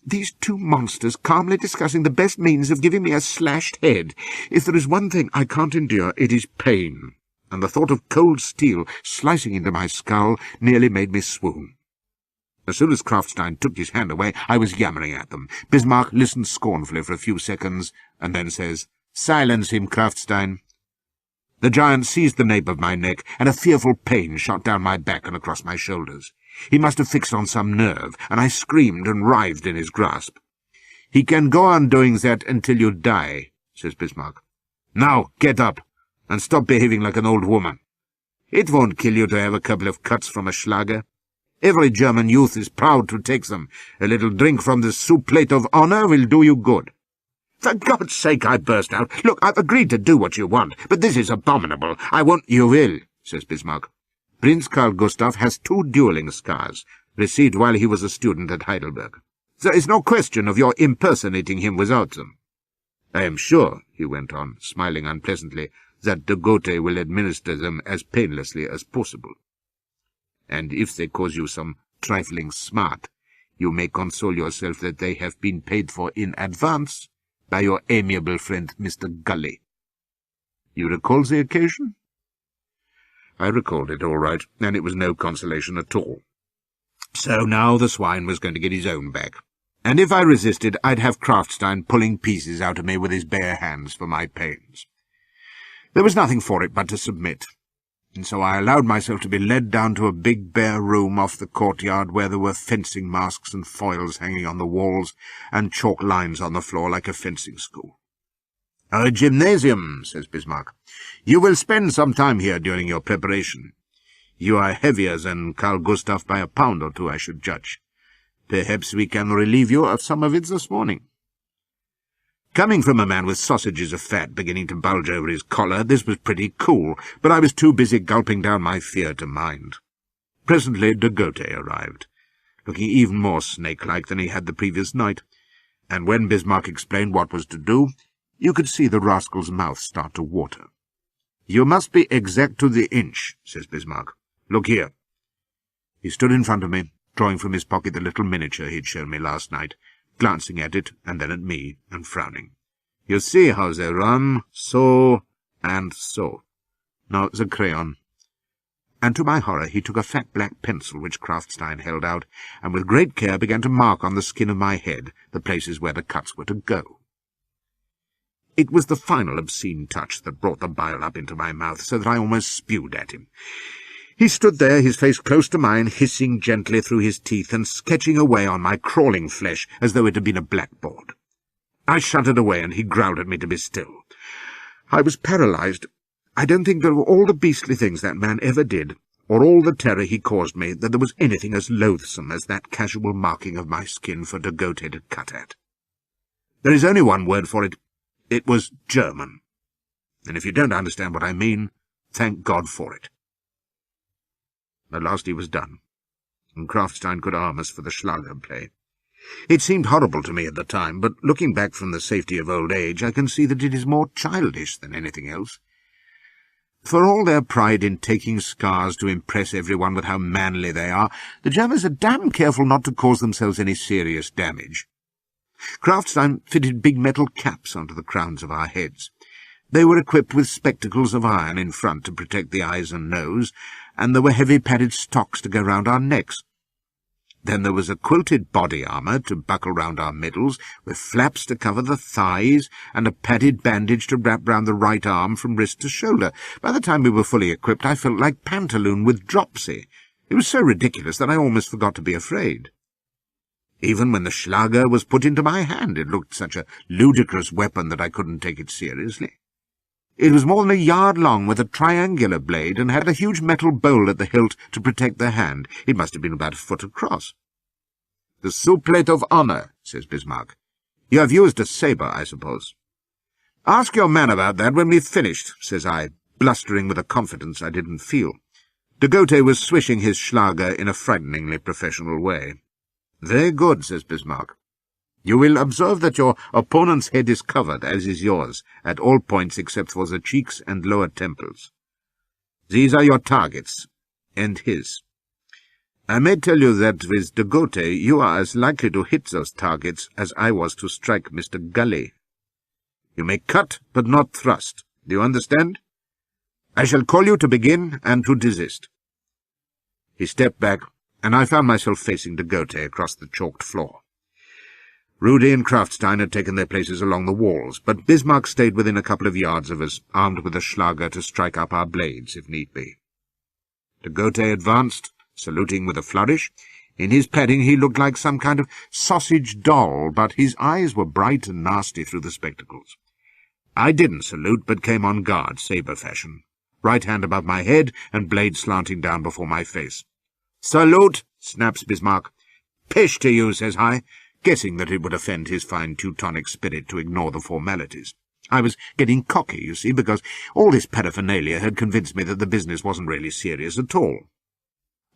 These 2 monsters calmly discussing the best means of giving me a slashed head. If there is one thing I can't endure, it is pain, and the thought of cold steel slicing into my skull nearly made me swoon. As soon as Krafstein took his hand away, I was yammering at them. Bismarck listened scornfully for a few seconds, and then says, "Silence him, Krafstein." The giant seized the nape of my neck, and a fearful pain shot down my back and across my shoulders. He must have fixed on some nerve, and I screamed and writhed in his grasp. "He can go on doing that until you die," says Bismarck. "Now, get up, and stop behaving like an old woman. It won't kill you to have a couple of cuts from a Schlager. Every German youth is proud to take them. A little drink from the soup plate of honor will do you good." "For God's sake," I burst out. "Look, I've agreed to do what you want, but this is abominable. I won't—" "You will," says Bismarck. "Prince Carl Gustav has 2 dueling scars, received while he was a student at Heidelberg. There is no question of your impersonating him without them. I am sure," he went on, smiling unpleasantly, "that de Gotha will administer them as painlessly as possible. And if they cause you some trifling smart, you may console yourself that they have been paid for in advance by your amiable friend Mr. Gully. You recall the occasion?" I recalled it all right, and it was no consolation at all. So now the swine was going to get his own back, and if I resisted, I'd have Krafstein pulling pieces out of me with his bare hands for my pains. There was nothing for it but to submit, and so I allowed myself to be led down to a big bare room off the courtyard where there were fencing masks and foils hanging on the walls, and chalk lines on the floor like a fencing school. "A gymnasium," says Bismarck. "You will spend some time here during your preparation. You are heavier than Carl Gustav by a pound or 2, I should judge. Perhaps we can relieve you of some of it this morning." Coming from a man with sausages of fat beginning to bulge over his collar, this was pretty cool, but I was too busy gulping down my fear to mind. Presently de Gotha arrived, looking even more snake-like than he had the previous night, and when Bismarck explained what was to do, you could see the rascal's mouth start to water. "You must be exact to the inch," says Bismarck. "Look here." He stood in front of me, drawing from his pocket the little miniature he'd shown me last night, glancing at it and then at me, and frowning. "You see how they run, so and so. Now the crayon. and to my horror he took a fat black pencil which Krafftstein held out, and with great care began to mark on the skin of my head the places where the cuts were to go. It was the final obscene touch that brought the bile up into my mouth, so that I almost spewed at him. He stood there, his face close to mine, hissing gently through his teeth and sketching away on my crawling flesh as though it had been a blackboard. I shuddered away, and he growled at me to be still. I was paralyzed. I don't think that of all the beastly things that man ever did, or all the terror he caused me, that there was anything as loathsome as that casual marking of my skin for de Gautet to cut at. There is only one word for it. It was German. And if you don't understand what I mean, thank God for it. At last he was done, and Krafftstein could arm us for the Schlager play. It seemed horrible to me at the time, but looking back from the safety of old age, I can see that it is more childish than anything else. For all their pride in taking scars to impress everyone with how manly they are, the Germans are damn careful not to cause themselves any serious damage. Krafftstein fitted big metal caps onto the crowns of our heads. They were equipped with spectacles of iron in front to protect the eyes and nose, and there were heavy padded stocks to go round our necks. Then there was a quilted body armour to buckle round our middles, with flaps to cover the thighs, and a padded bandage to wrap round the right arm from wrist to shoulder. By the time we were fully equipped, I felt like Pantaloon with dropsy. It was so ridiculous that I almost forgot to be afraid. Even when the Schlager was put into my hand, it looked such a ludicrous weapon that I couldn't take it seriously. It was more than a yard long, with a triangular blade, and had a huge metal bowl at the hilt to protect the hand. It must have been about a foot across. "The souplate of honour," says Bismarck. "You have used a sabre, I suppose." "Ask your man about that when we've finished," says I, blustering with a confidence I didn't feel. De Gautet was swishing his Schlager in a frighteningly professional way. "Very good," says Bismarck. "You will observe that your opponent's head is covered, as is yours, at all points except for the cheeks and lower temples. These are your targets, and his. I may tell you that with de Gautet you are as likely to hit those targets as I was to strike Mr. Gully. You may cut, but not thrust. Do you understand? I shall call you to begin and to desist." He stepped back, and I found myself facing de Gautet across the chalked floor. Rudy and Krafftstein had taken their places along the walls, but Bismarck stayed within a couple of yards of us, armed with a Schlager to strike up our blades, if need be. De Gautet advanced, saluting with a flourish. In his padding he looked like some kind of sausage doll, but his eyes were bright and nasty through the spectacles. I didn't salute, but came on guard, sabre fashion, right hand above my head and blade slanting down before my face. "Salute!" snaps Bismarck. "Pish to you," says I, guessing that it would offend his fine Teutonic spirit to ignore the formalities. I was getting cocky, you see, because all this paraphernalia had convinced me that the business wasn't really serious at all.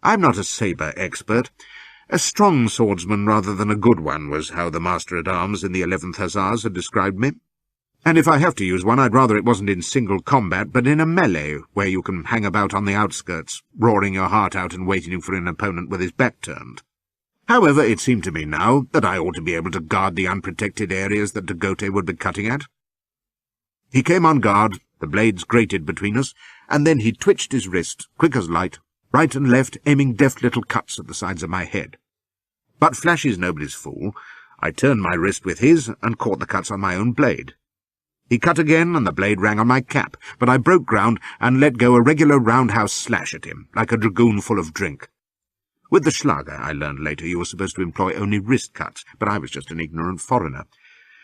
I'm not a sabre expert. A strong swordsman rather than a good one was how the Master-at-Arms in the 11th Hussars had described me. And if I have to use one, I'd rather it wasn't in single combat, but in a melee, where you can hang about on the outskirts, roaring your heart out and waiting for an opponent with his back turned. However, it seemed to me now that I ought to be able to guard the unprotected areas that de Gautet would be cutting at. He came on guard, the blades grated between us, and then he twitched his wrist, quick as light, right and left, aiming deft little cuts at the sides of my head. But Flash is nobody's fool. I turned my wrist with his and caught the cuts on my own blade. He cut again, and the blade rang on my cap, but I broke ground and let go a regular roundhouse slash at him, like a dragoon full of drink. With the Schlager, I learned later, you were supposed to employ only wrist cuts, but I was just an ignorant foreigner.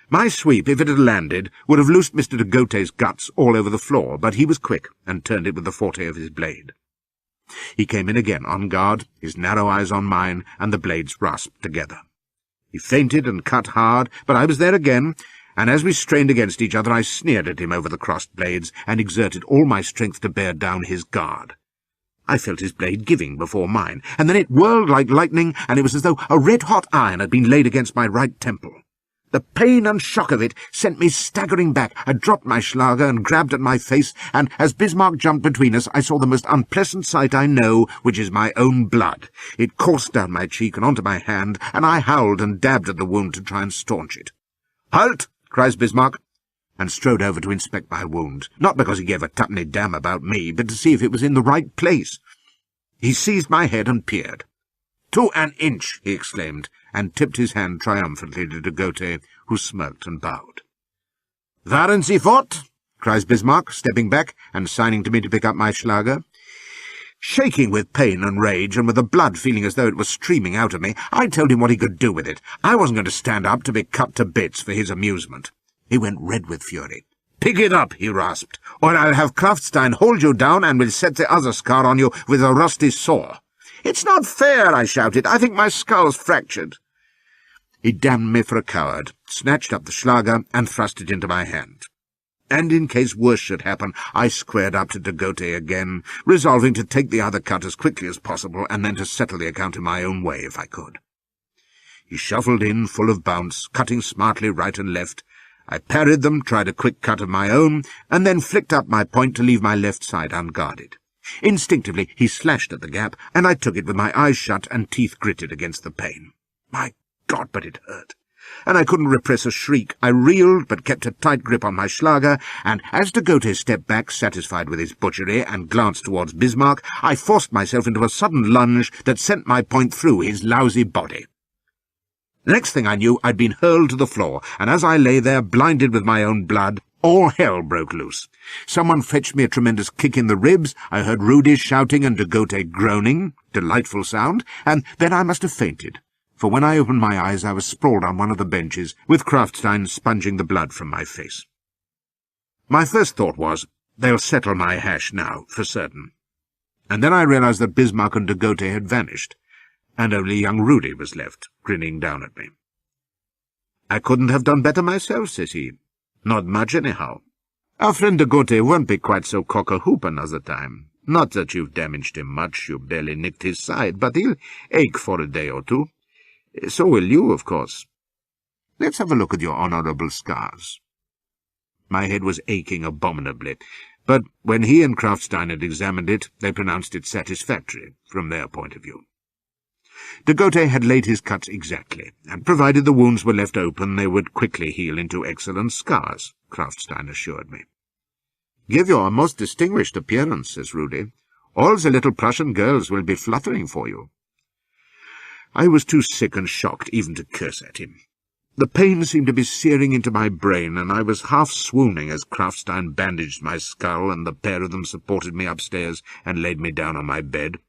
My sweep, if it had landed, would have loosed Mr. de Gautet's guts all over the floor, but he was quick, and turned it with the forte of his blade. He came in again, on guard, his narrow eyes on mine, and the blades rasped together. He feinted and cut hard, but I was there again, and as we strained against each other I sneered at him over the crossed blades, and exerted all my strength to bear down his guard. I felt his blade giving before mine, and then it whirled like lightning, and it was as though a red-hot iron had been laid against my right temple. The pain and shock of it sent me staggering back. I dropped my Schlager and grabbed at my face, and as Bismarck jumped between us, I saw the most unpleasant sight I know, which is my own blood. It coursed down my cheek and onto my hand, and I howled and dabbed at the wound to try and staunch it. "Halt!" cries Bismarck, and strode over to inspect my wound, not because he gave a tuppenny damn about me, but to see if it was in the right place. He seized my head and peered. "To an inch!" he exclaimed, and tipped his hand triumphantly to de Gautet, who smirked and bowed. "Waren Sie fort?" cries Bismarck, stepping back and signing to me to pick up my Schlager. Shaking with pain and rage, and with the blood feeling as though it was streaming out of me, I told him what he could do with it. I wasn't going to stand up to be cut to bits for his amusement. He went red with fury. "Pick it up," he rasped, "or I'll have Krafftstein hold you down and will set the other scar on you with a rusty saw." "It's not fair," I shouted. "I think my skull's fractured." He damned me for a coward, snatched up the Schlager, and thrust it into my hand. And in case worse should happen, I squared up to de Gautet again, resolving to take the other cut as quickly as possible, and then to settle the account in my own way if I could. He shuffled in, full of bounce, cutting smartly right and left. I parried them, tried a quick cut of my own, and then flicked up my point to leave my left side unguarded. Instinctively he slashed at the gap, and I took it with my eyes shut and teeth gritted against the pain. My God, but it hurt, and I couldn't repress a shriek. I reeled, but kept a tight grip on my Schlager, and as de Gautet stepped back, satisfied with his butchery, and glanced towards Bismarck, I forced myself into a sudden lunge that sent my point through his lousy body. The next thing I knew, I'd been hurled to the floor, and as I lay there, blinded with my own blood, all hell broke loose. Someone fetched me a tremendous kick in the ribs, I heard Rudy shouting and de Gautet groaning, delightful sound, and then I must have fainted, for when I opened my eyes I was sprawled on one of the benches, with Krafftstein sponging the blood from my face. My first thought was, they'll settle my hash now, for certain. And then I realized that Bismarck and de Gautet had vanished, and only young Rudy was left, grinning down at me. "I couldn't have done better myself," says he. "Not much, anyhow. Our friend de Gautet won't be quite so cock-a-hoop another time. Not that you've damaged him much, you barely nicked his side, but he'll ache for a day or two. So will you, of course. Let's have a look at your honourable scars." My head was aching abominably, but when he and Krafftstein had examined it, they pronounced it satisfactory, from their point of view. De Gautet had laid his cuts exactly, and provided the wounds were left open, they would quickly heal into excellent scars, Krafftstein assured me. "Give you a most distinguished appearance," says Rudy. "All the little Prussian girls will be fluttering for you." I was too sick and shocked even to curse at him. The pain seemed to be searing into my brain, and I was half swooning as Krafftstein bandaged my skull, and the pair of them supported me upstairs and laid me down on my bed.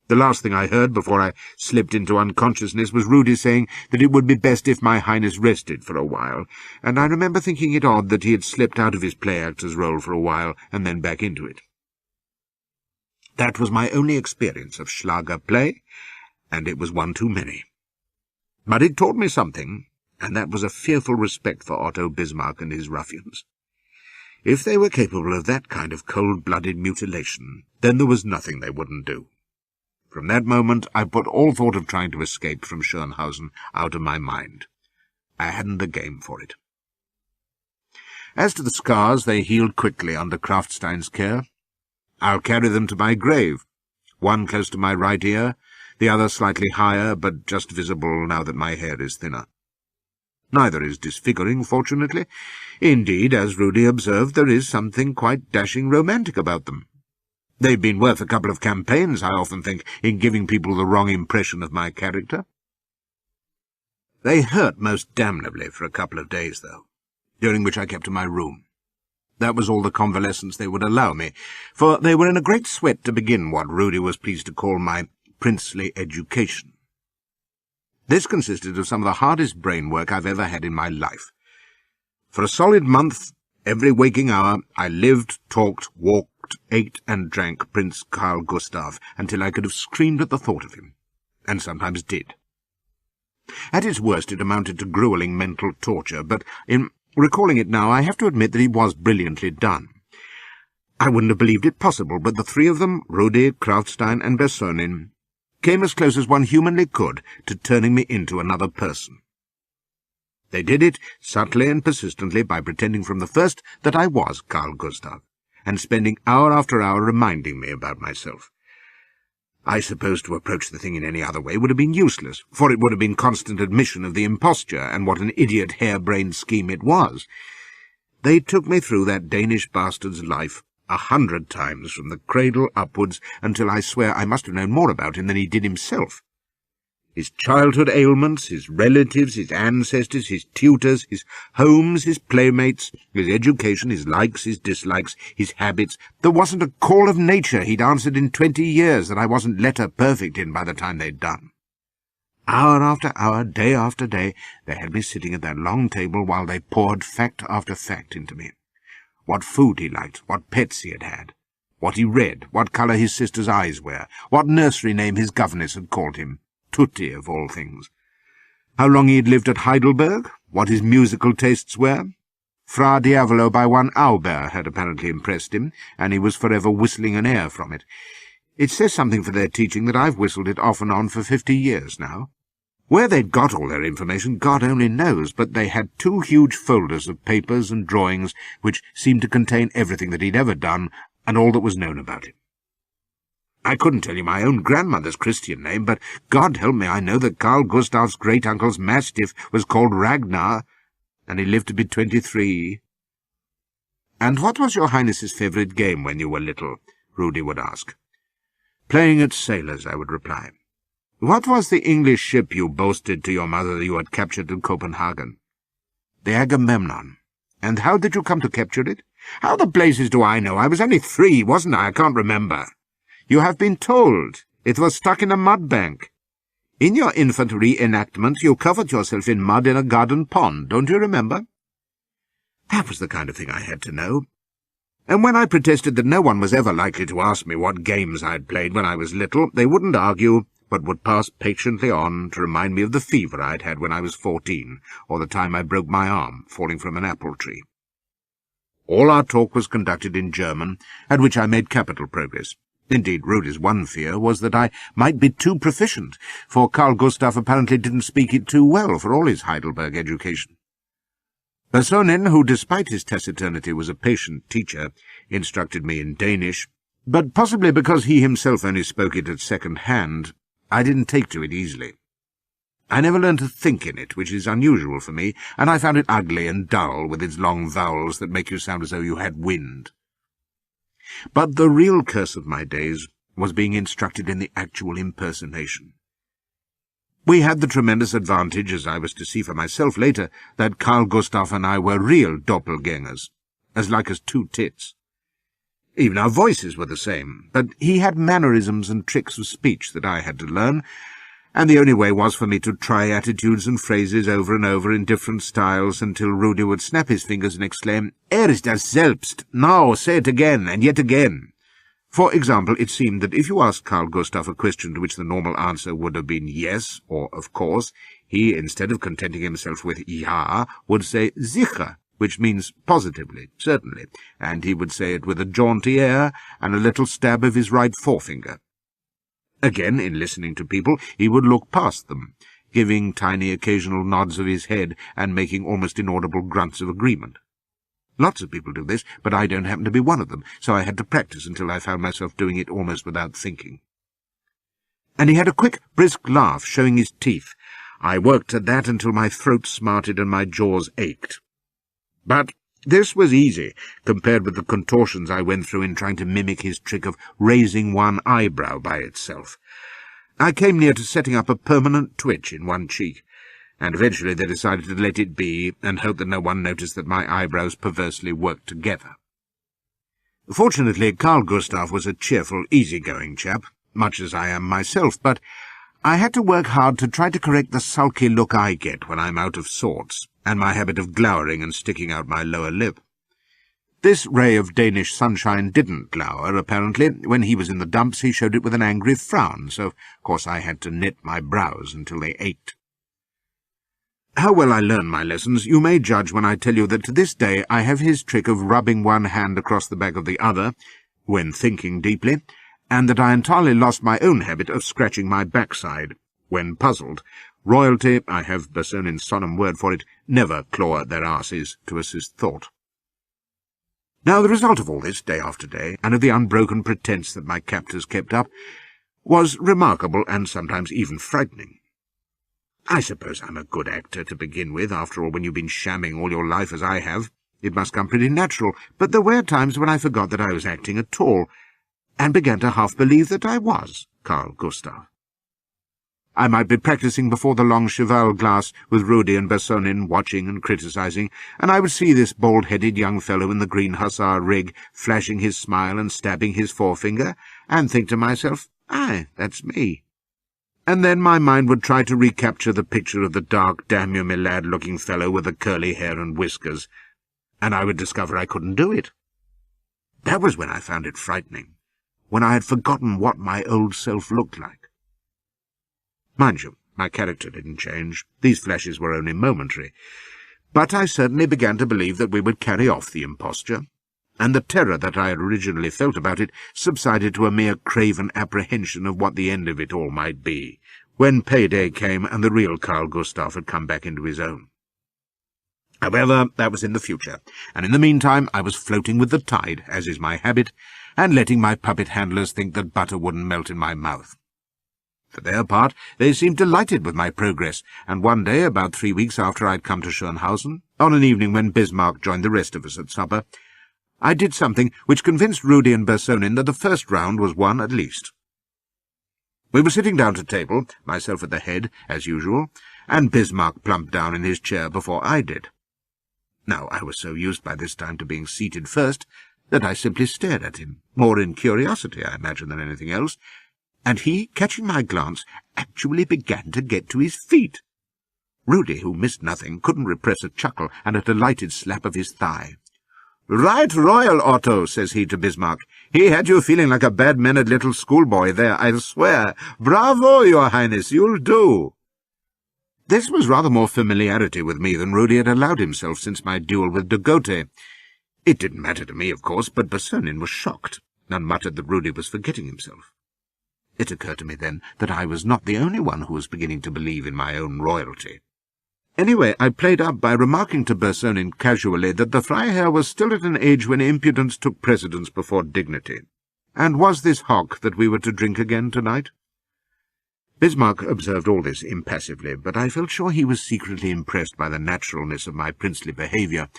The last thing I heard before I slipped into unconsciousness was Rudy saying that it would be best if my Highness rested for a while, and I remember thinking it odd that he had slipped out of his play-actor's role for a while and then back into it. That was my only experience of Schlager play, and it was one too many. But it taught me something, and that was a fearful respect for Otto Bismarck and his ruffians. If they were capable of that kind of cold-blooded mutilation, then there was nothing they wouldn't do. From that moment I put all thought of trying to escape from Schönhausen out of my mind. I hadn't the game for it. As to the scars, they healed quickly under Krafftstein's care. I'll carry them to my grave, one close to my right ear, the other slightly higher, but just visible now that my hair is thinner. Neither is disfiguring, fortunately. Indeed, as Rudy observed, there is something quite dashing romantic about them. They've been worth a couple of campaigns, I often think, in giving people the wrong impression of my character. They hurt most damnably for a couple of days, though, during which I kept in my room. That was all the convalescence they would allow me, for they were in a great sweat to begin what Rudy was pleased to call my princely education. This consisted of some of the hardest brain work I've ever had in my life. For a solid month, every waking hour, I lived, talked, walked, ate and drank Prince Carl Gustav until I could have screamed at the thought of him, and sometimes did. At its worst it amounted to gruelling mental torture, but in recalling it now I have to admit that he was brilliantly done. I wouldn't have believed it possible, but the three of them, Rudy, Krafftstein and Bersonin, came as close as one humanly could to turning me into another person. They did it subtly and persistently by pretending from the first that I was Carl Gustav, and spending hour after hour reminding me about myself. I suppose to approach the thing in any other way would have been useless, for it would have been constant admission of the imposture, and what an idiot hair-brained scheme it was. They took me through that Danish bastard's life 100 times from the cradle upwards, until I swear I must have known more about him than he did himself. His childhood ailments, his relatives, his ancestors, his tutors, his homes, his playmates, his education, his likes, his dislikes, his habits. There wasn't a call of nature he'd answered in 20 years that I wasn't letter perfect in by the time they'd done. Hour after hour, day after day, they had me sitting at that long table while they poured fact after fact into me. What food he liked, what pets he had had, what he read, what colour his sister's eyes were, what nursery name his governess had called him, Tutti of all things, how long he had lived at Heidelberg, what his musical tastes were. Fra Diavolo by one Auber had apparently impressed him, and he was forever whistling an air from it. It says something for their teaching that I've whistled it off and on for 50 years now. Where they'd got all their information, God only knows, but they had 2 huge folders of papers and drawings which seemed to contain everything that he'd ever done and all that was known about him. I couldn't tell you my own grandmother's Christian name, but God help me, I know that Carl Gustav's great-uncle's mastiff was called Ragnar, and he lived to be 23. "And what was your Highness's favourite game when you were little?" Rudy would ask. "Playing at sailors," I would reply. "What was the English ship you boasted to your mother that you had captured in Copenhagen?" "The Agamemnon." "And how did you come to capture it?" "How the blazes do I know? I was only 3, wasn't I? I can't remember." "You have been told. It was stuck in a mud bank. In your infant reenactment you covered yourself in mud in a garden pond, don't you remember?" That was the kind of thing I had to know. And when I protested that no one was ever likely to ask me what games I had played when I was little, they wouldn't argue, but would pass patiently on to remind me of the fever I'd had when I was 14, or the time I broke my arm falling from an apple tree. All our talk was conducted in German, at which I made capital progress. Indeed, Rudy's one fear was that I might be too proficient, for Carl Gustav apparently didn't speak it too well for all his Heidelberg education. Personin, who despite his taciturnity was a patient teacher, instructed me in Danish, but possibly because he himself only spoke it at second hand, I didn't take to it easily. I never learned to think in it, which is unusual for me, and I found it ugly and dull with its long vowels that make you sound as though you had wind. But the real curse of my days was being instructed in the actual impersonation. We had the tremendous advantage, as I was to see for myself later, that Carl Gustav and I were real doppelgangers, as like as 2 tits. Even our voices were the same, but he had mannerisms and tricks of speech that I had to learn, and the only way was for me to try attitudes and phrases over and over in different styles until Rudy would snap his fingers and exclaim, ist das selbst! Now, say it again, and yet again. For example, it seemed that if you asked Carl Gustav a question to which the normal answer would have been yes, or of course, he, instead of contenting himself with ja, would say sicher, which means positively, certainly, and he would say it with a jaunty air and a little stab of his right forefinger. Again, in listening to people, he would look past them, giving tiny occasional nods of his head and making almost inaudible grunts of agreement. Lots of people do this, but I don't happen to be one of them, so I had to practice until I found myself doing it almost without thinking. And he had a quick, brisk laugh, showing his teeth. I worked at that until my throat smarted and my jaws ached. But this was easy, compared with the contortions I went through in trying to mimic his trick of raising one eyebrow by itself. I came near to setting up a permanent twitch in one cheek, and eventually they decided to let it be and hope that no one noticed that my eyebrows perversely worked together. Fortunately, Carl Gustav was a cheerful, easy-going chap, much as I am myself, but I had to work hard to try to correct the sulky look I get when I'm out of sorts, and my habit of glowering and sticking out my lower lip. This ray of Danish sunshine didn't glower, apparently. When he was in the dumps he showed it with an angry frown, so of course I had to knit my brows until they ached. How well I learned my lessons you may judge when I tell you that to this day I have his trick of rubbing one hand across the back of the other, when thinking deeply, and that I entirely lost my own habit of scratching my backside, when puzzled. Royalty, I have Bersonin's solemn word for it, never claw at their asses to assist thought. Now the result of all this, day after day, and of the unbroken pretence that my captors kept up, was remarkable and sometimes even frightening. I suppose I'm a good actor to begin with, after all, when you've been shamming all your life as I have. It must come pretty natural, but there were times when I forgot that I was acting at all, and began to half believe that I was Carl Gustaf. I might be practising before the long cheval glass with Rudi and Bersonin watching and criticising, and I would see this bald-headed young fellow in the green hussar rig flashing his smile and stabbing his forefinger, and think to myself, aye, that's me. And then my mind would try to recapture the picture of the dark, damn-you-me-lad-looking fellow with the curly hair and whiskers, and I would discover I couldn't do it. That was when I found it frightening, when I had forgotten what my old self looked like. Mind you, my character didn't change. These flashes were only momentary. But I certainly began to believe that we would carry off the imposture, and the terror that I had originally felt about it subsided to a mere craven apprehension of what the end of it all might be, when payday came and the real Carl Gustaf had come back into his own. However, that was in the future, and in the meantime I was floating with the tide, as is my habit, and letting my puppet handlers think that butter wouldn't melt in my mouth. For their part, they seemed delighted with my progress, and one day, about 3 weeks after I'd come to Schönhausen, on an evening when Bismarck joined the rest of us at supper, I did something which convinced Rudi and Bersonin that the first round was won at least. We were sitting down to table, myself at the head, as usual, and Bismarck plumped down in his chair before I did. Now, I was so used by this time to being seated first that I simply stared at him, more in curiosity, I imagine, than anything else, and he, catching my glance, actually began to get to his feet. Rudi, who missed nothing, couldn't repress a chuckle and a delighted slap of his thigh. "Right royal, Otto," says he to Bismarck. "He had you feeling like a bad-mannered little schoolboy there, I'll swear. Bravo, your Highness, you'll do." This was rather more familiarity with me than Rudi had allowed himself since my duel with de Gote. It didn't matter to me, of course, but Bersonin was shocked, and muttered that Rudi was forgetting himself. It occurred to me then that I was not the only one who was beginning to believe in my own royalty. Anyway, I played up by remarking to Bersonin casually that the Freiherr was still at an age when impudence took precedence before dignity. And was this hock that we were to drink again tonight? Bismarck observed all this impassively, but I felt sure he was secretly impressed by the naturalness of my princely behaviour,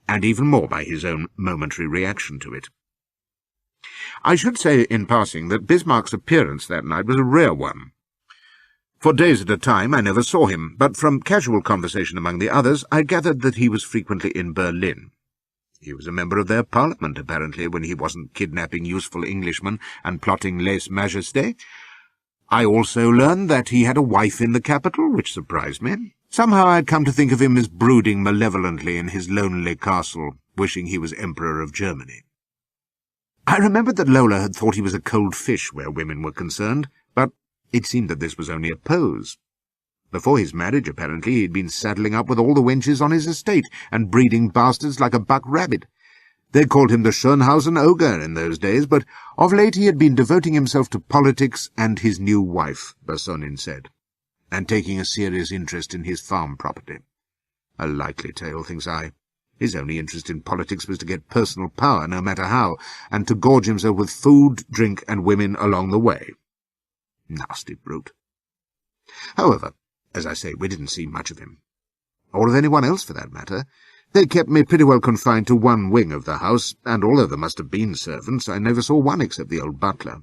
and even more by his own momentary reaction to it. I should say, in passing, that Bismarck's appearance that night was a rare one. For days at a time I never saw him, but from casual conversation among the others I gathered that he was frequently in Berlin. He was a member of their parliament, apparently, when he wasn't kidnapping useful Englishmen and plotting lèse-majesté. I also learned that he had a wife in the capital, which surprised me. Somehow I had come to think of him as brooding malevolently in his lonely castle, wishing he was Emperor of Germany. I remembered that Lola had thought he was a cold fish where women were concerned, but it seemed that this was only a pose. Before his marriage, apparently, he had been saddling up with all the wenches on his estate and breeding bastards like a buck rabbit. They called him the Schönhausen ogre in those days, but of late he had been devoting himself to politics and his new wife, Bersonin said, and taking a serious interest in his farm property. A likely tale, thinks I. His only interest in politics was to get personal power, no matter how, and to gorge himself with food, drink, and women along the way. Nasty brute. However, as I say, we didn't see much of him. Or of anyone else, for that matter. They kept me pretty well confined to one wing of the house, and although there must have been servants, I never saw one except the old butler.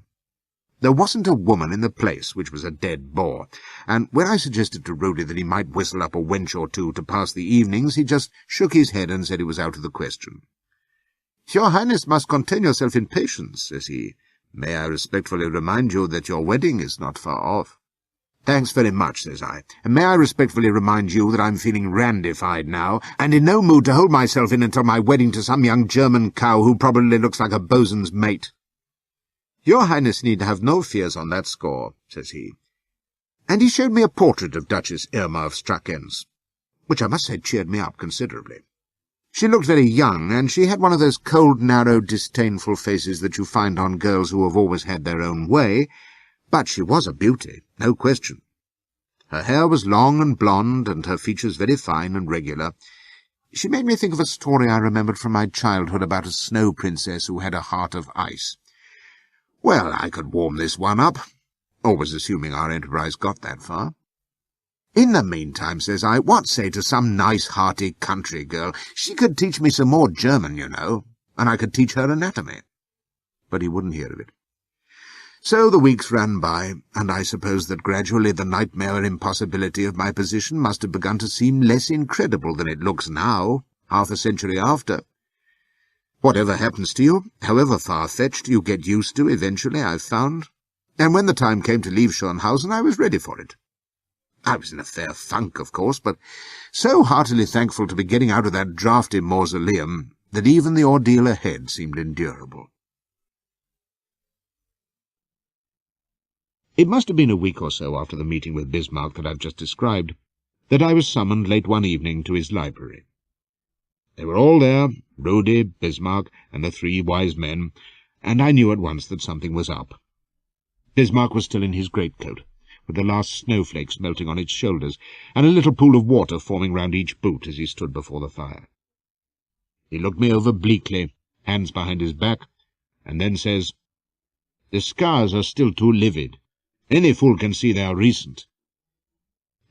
There wasn't a woman in the place, which was a dead bore, and when I suggested to Rudi that he might whistle up a wench or two to pass the evenings, he just shook his head and said it was out of the question. "Your Highness must contain yourself in patience," says he. "May I respectfully remind you that your wedding is not far off?" "Thanks very much," says I, "and may I respectfully remind you that I'm feeling randified now, and in no mood to hold myself in until my wedding to some young German cow who probably looks like a bosun's mate." "Your Highness need have no fears on that score," says he. And he showed me a portrait of Duchess Irma of Strakenz, which I must say cheered me up considerably. She looked very young, and she had one of those cold, narrow, disdainful faces that you find on girls who have always had their own way, but she was a beauty, no question. Her hair was long and blonde, and her features very fine and regular. She made me think of a story I remembered from my childhood about a snow princess who had a heart of ice. Well, I could warm this one up, always assuming our enterprise got that far. In the meantime, says I, what say to some nice, hearty country girl? She could teach me some more German, you know, and I could teach her anatomy. But he wouldn't hear of it. So the weeks ran by, and I suppose that gradually the nightmare impossibility of my position must have begun to seem less incredible than it looks now, half a century after. Whatever happens to you, however far-fetched, you get used to eventually, I've found. And when the time came to leave Schönhausen, I was ready for it. I was in a fair funk, of course, but so heartily thankful to be getting out of that draughty mausoleum that even the ordeal ahead seemed endurable. It must have been a week or so after the meeting with Bismarck that I've just described that I was summoned late one evening to his library. They were all there, Rudi, Bismarck, and the three wise men, and I knew at once that something was up. Bismarck was still in his greatcoat, with the last snowflakes melting on its shoulders, and a little pool of water forming round each boot as he stood before the fire. He looked me over bleakly, hands behind his back, and then says, "The scars are still too livid. Any fool can see they are recent."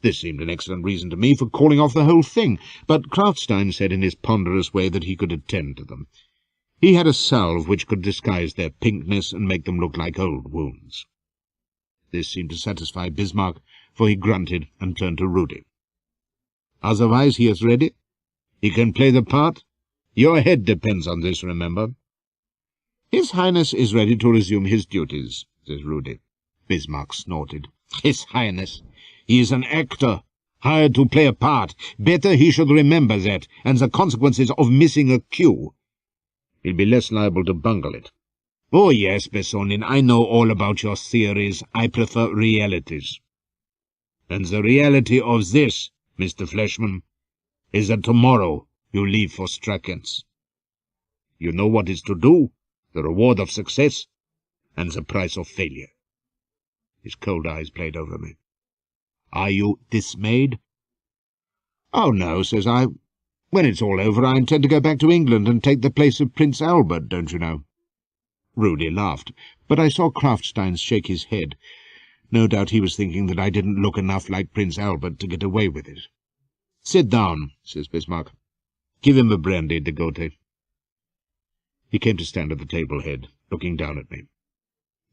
This seemed an excellent reason to me for calling off the whole thing, but Krafstein said in his ponderous way that he could attend to them. He had a salve which could disguise their pinkness and make them look like old wounds. This seemed to satisfy Bismarck, for he grunted and turned to Rudi. "Otherwise he is ready. He can play the part. Your head depends on this, remember." "His Highness is ready to resume his duties," says Rudi. Bismarck snorted. "His Highness! He is an actor, hired to play a part. Better he should remember that, and the consequences of missing a cue. He'll be less liable to bungle it." "Oh yes, Bessonin, I know all about your theories. I prefer realities." "And the reality of this, Mr. Fleshman, is that tomorrow you leave for Strakenz. You know what is to do, the reward of success, and the price of failure." His cold eyes played over me. "Are you dismayed?" "Oh, no," says I. "When it's all over, I intend to go back to England and take the place of Prince Albert, don't you know?" Rudi laughed, but I saw Krafstein shake his head. No doubt he was thinking that I didn't look enough like Prince Albert to get away with it. "Sit down," says Bismarck. "Give him a brandy, de Gotha." He came to stand at the table head, looking down at me.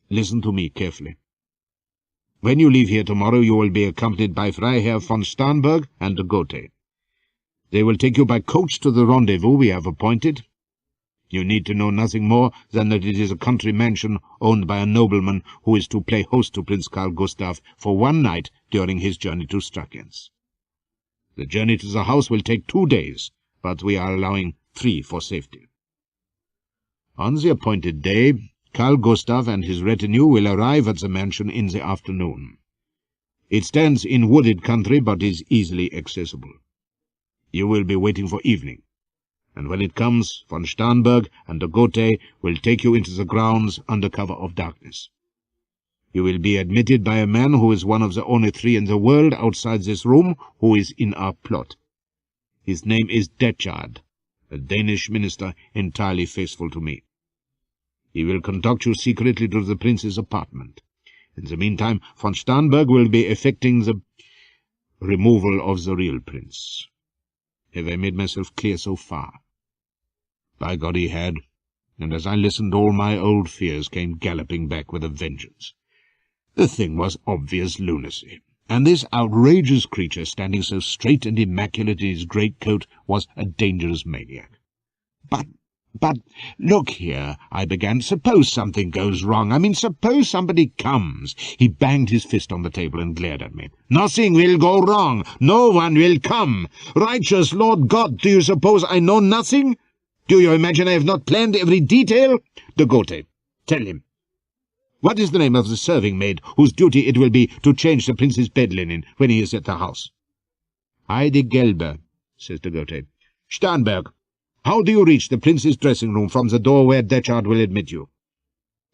"Listen to me carefully. When you leave here tomorrow, you will be accompanied by Freiherr von Starnberg and de Gotha. They will take you by coach to the rendezvous we have appointed. You need to know nothing more than that it is a country mansion owned by a nobleman who is to play host to Prince Carl Gustav for one night during his journey to Strakenz. The journey to the house will take 2 days, but we are allowing 3 for safety. On the appointed day, Carl Gustav and his retinue will arrive at the mansion in the afternoon. It stands in wooded country, but is easily accessible. You will be waiting for evening, and when it comes, von Starnberg and de Gotha will take you into the grounds under cover of darkness. You will be admitted by a man who is one of the only 3 in the world outside this room who is in our plot. His name is Detchard, a Danish minister entirely faithful to me. He will conduct you secretly to the prince's apartment. In the meantime, von Starnberg will be effecting the removal of the real prince. Have I made myself clear so far?" By God, he had, and as I listened all my old fears came galloping back with a vengeance. The thing was obvious lunacy, and this outrageous creature standing so straight and immaculate in his greatcoat was a dangerous maniac. But, look here," I began, "suppose something goes wrong. I mean, suppose somebody comes." He banged his fist on the table and glared at me. "Nothing will go wrong. No one will come. Righteous Lord God, do you suppose I know nothing? Do you imagine I have not planned every detail? De Gotha, tell him. What is the name of the serving-maid whose duty it will be to change the prince's bed linen when he is at the house?" "Heide Gelber," says de Gotha. "Starnberg, how do you reach the prince's dressing-room from the door where Detchard will admit you?"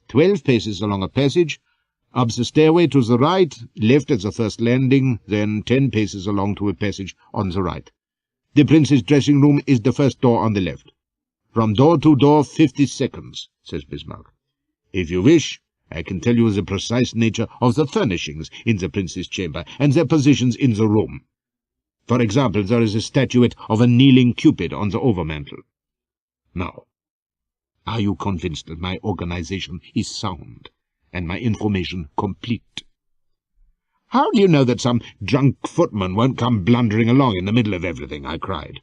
12 paces along a passage, up the stairway to the right, left at the first landing, then 10 paces along to a passage on the right. The prince's dressing-room is the first door on the left. From door to door 50 seconds, says Bismarck. If you wish, I can tell you the precise nature of the furnishings in the prince's chamber, and their positions in the room. For example, there is a statuette of a kneeling Cupid on the overmantel. Now, are you convinced that my organization is sound, and my information complete? How do you know that some drunk footman won't come blundering along in the middle of everything? I cried.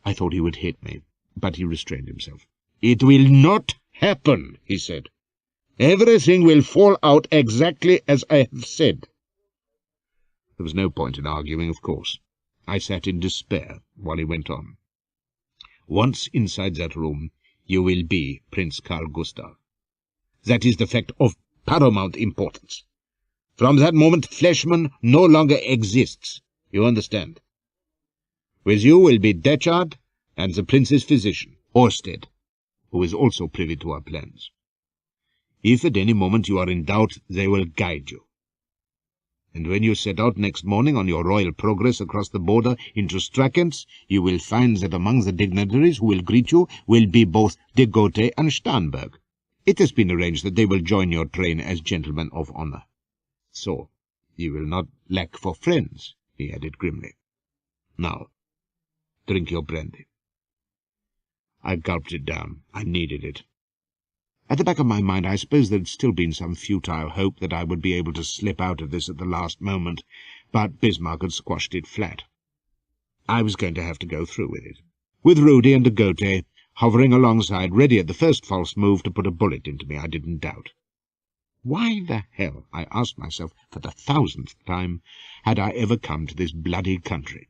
I thought he would hit me, but he restrained himself. It will not happen, he said. Everything will fall out exactly as I have said. There was no point in arguing, of course. I sat in despair while he went on. Once inside that room, you will be Prince Carl Gustav. That is the fact of paramount importance. From that moment, Fleischmann no longer exists. You understand? With you will be Detchard and the prince's physician, Orsted, who is also privy to our plans. If at any moment you are in doubt, they will guide you. And when you set out next morning on your royal progress across the border into Strackens, you will find that among the dignitaries who will greet you will be both de Gotha and Starnberg. It has been arranged that they will join your train as gentlemen of honor. So, you will not lack for friends, he added grimly. Now, drink your brandy. I gulped it down. I needed it. At the back of my mind, I suppose there had still been some futile hope that I would be able to slip out of this at the last moment, but Bismarck had squashed it flat. I was going to have to go through with it, with Rudy and de Gotha hovering alongside, ready at the first false move to put a bullet into me, I didn't doubt. Why the hell, I asked myself for the 1000th time, had I ever come to this bloody country?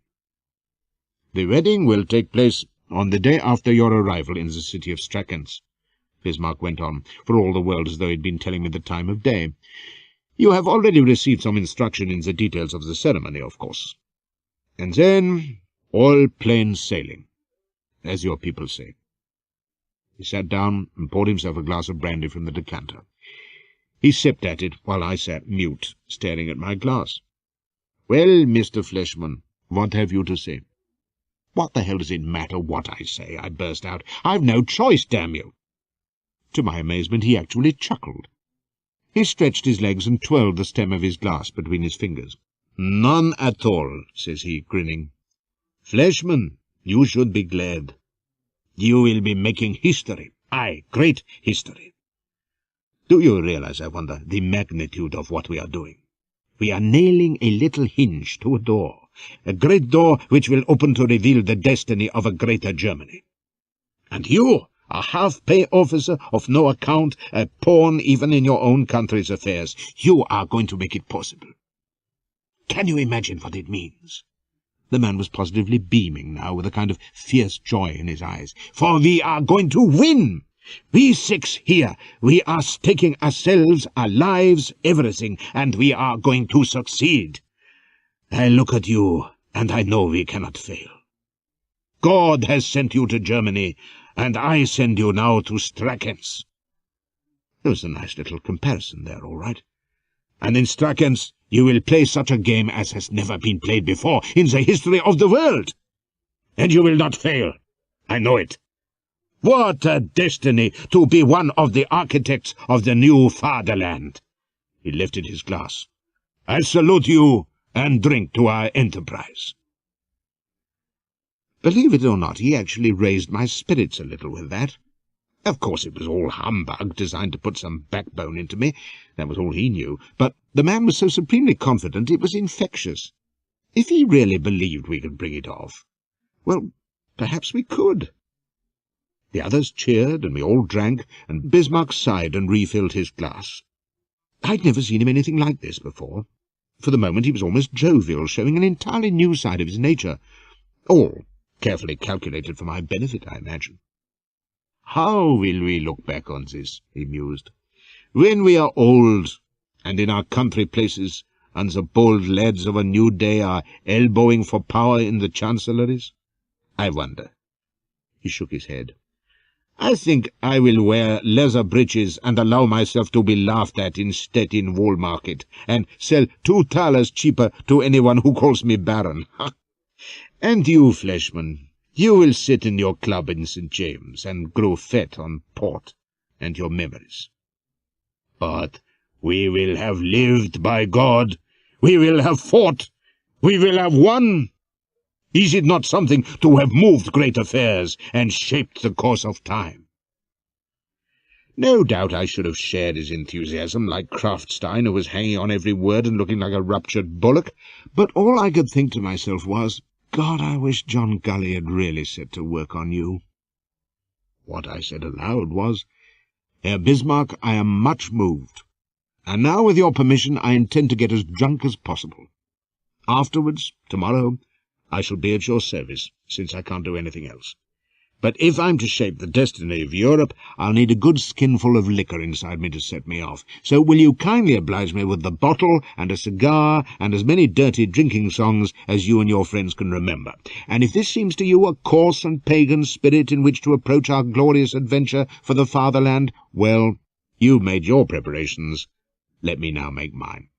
The wedding will take place on the day after your arrival in the city of Strackens, Bismarck went on, for all the world as though he had been telling me the time of day. You have already received some instruction in the details of the ceremony, of course. And then, all plain sailing, as your people say. He sat down and poured himself a glass of brandy from the decanter. He sipped at it while I sat mute, staring at my glass. Well, Mr. Fleischmann, what have you to say? What the hell does it matter what I say? I burst out. I've no choice, damn you. To my amazement, he actually chuckled. He stretched his legs and twirled the stem of his glass between his fingers. None at all, says he, grinning. Fleischmann, you should be glad. You will be making history. Aye, great history. Do you realize, I wonder, the magnitude of what we are doing? We are nailing a little hinge to a door, a great door which will open to reveal the destiny of a greater Germany. And you, a half-pay officer of no account, a pawn even in your own country's affairs, you are going to make it possible. Can you imagine what it means? The man was positively beaming now, with a kind of fierce joy in his eyes. For we are going to win! We 6 here, we are staking ourselves, our lives, everything, and we are going to succeed. I look at you, and I know we cannot fail. God has sent you to Germany, and I send you now to Strackens. There was a nice little comparison there, all right. And in Strackens you will play such a game as has never been played before in the history of the world. And you will not fail. I know it. What a destiny to be one of the architects of the new fatherland. He lifted his glass. I salute you and drink to our enterprise. Believe it or not, he actually raised my spirits a little with that. Of course it was all humbug, designed to put some backbone into me. That was all he knew. But the man was so supremely confident it was infectious. If he really believed we could bring it off, well, perhaps we could. The others cheered, and we all drank, and Bismarck sighed and refilled his glass. I'd never seen him anything like this before. For the moment he was almost jovial, showing an entirely new side of his nature. All carefully calculated for my benefit, I imagine. How will we look back on this, he mused, when we are old, and in our country places, and the bold lads of a new day are elbowing for power in the chancelleries? I wonder. He shook his head. I think I will wear leather breeches and allow myself to be laughed at in Stettin wool market, and sell 2 thalers cheaper to anyone who calls me Baron. And you, Fleischmann, you will sit in your club in St. James and grow fat on port and your memories. But we will have lived, by God. We will have fought. We will have won. Is it not something to have moved great affairs and shaped the course of time? No doubt I should have shared his enthusiasm, like Krafftstein, who was hanging on every word and looking like a ruptured bullock, but all I could think to myself was, God, I wish John Gully had really set to work on you. What I said aloud was, Herr Bismarck, I am much moved, and now, with your permission, I intend to get as drunk as possible. Afterwards, tomorrow, I shall be at your service, since I can't do anything else. But if I'm to shape the destiny of Europe, I'll need a good skinful of liquor inside me to set me off. So will you kindly oblige me with the bottle and a cigar and as many dirty drinking songs as you and your friends can remember? And if this seems to you a coarse and pagan spirit in which to approach our glorious adventure for the fatherland, well, you've made your preparations. Let me now make mine.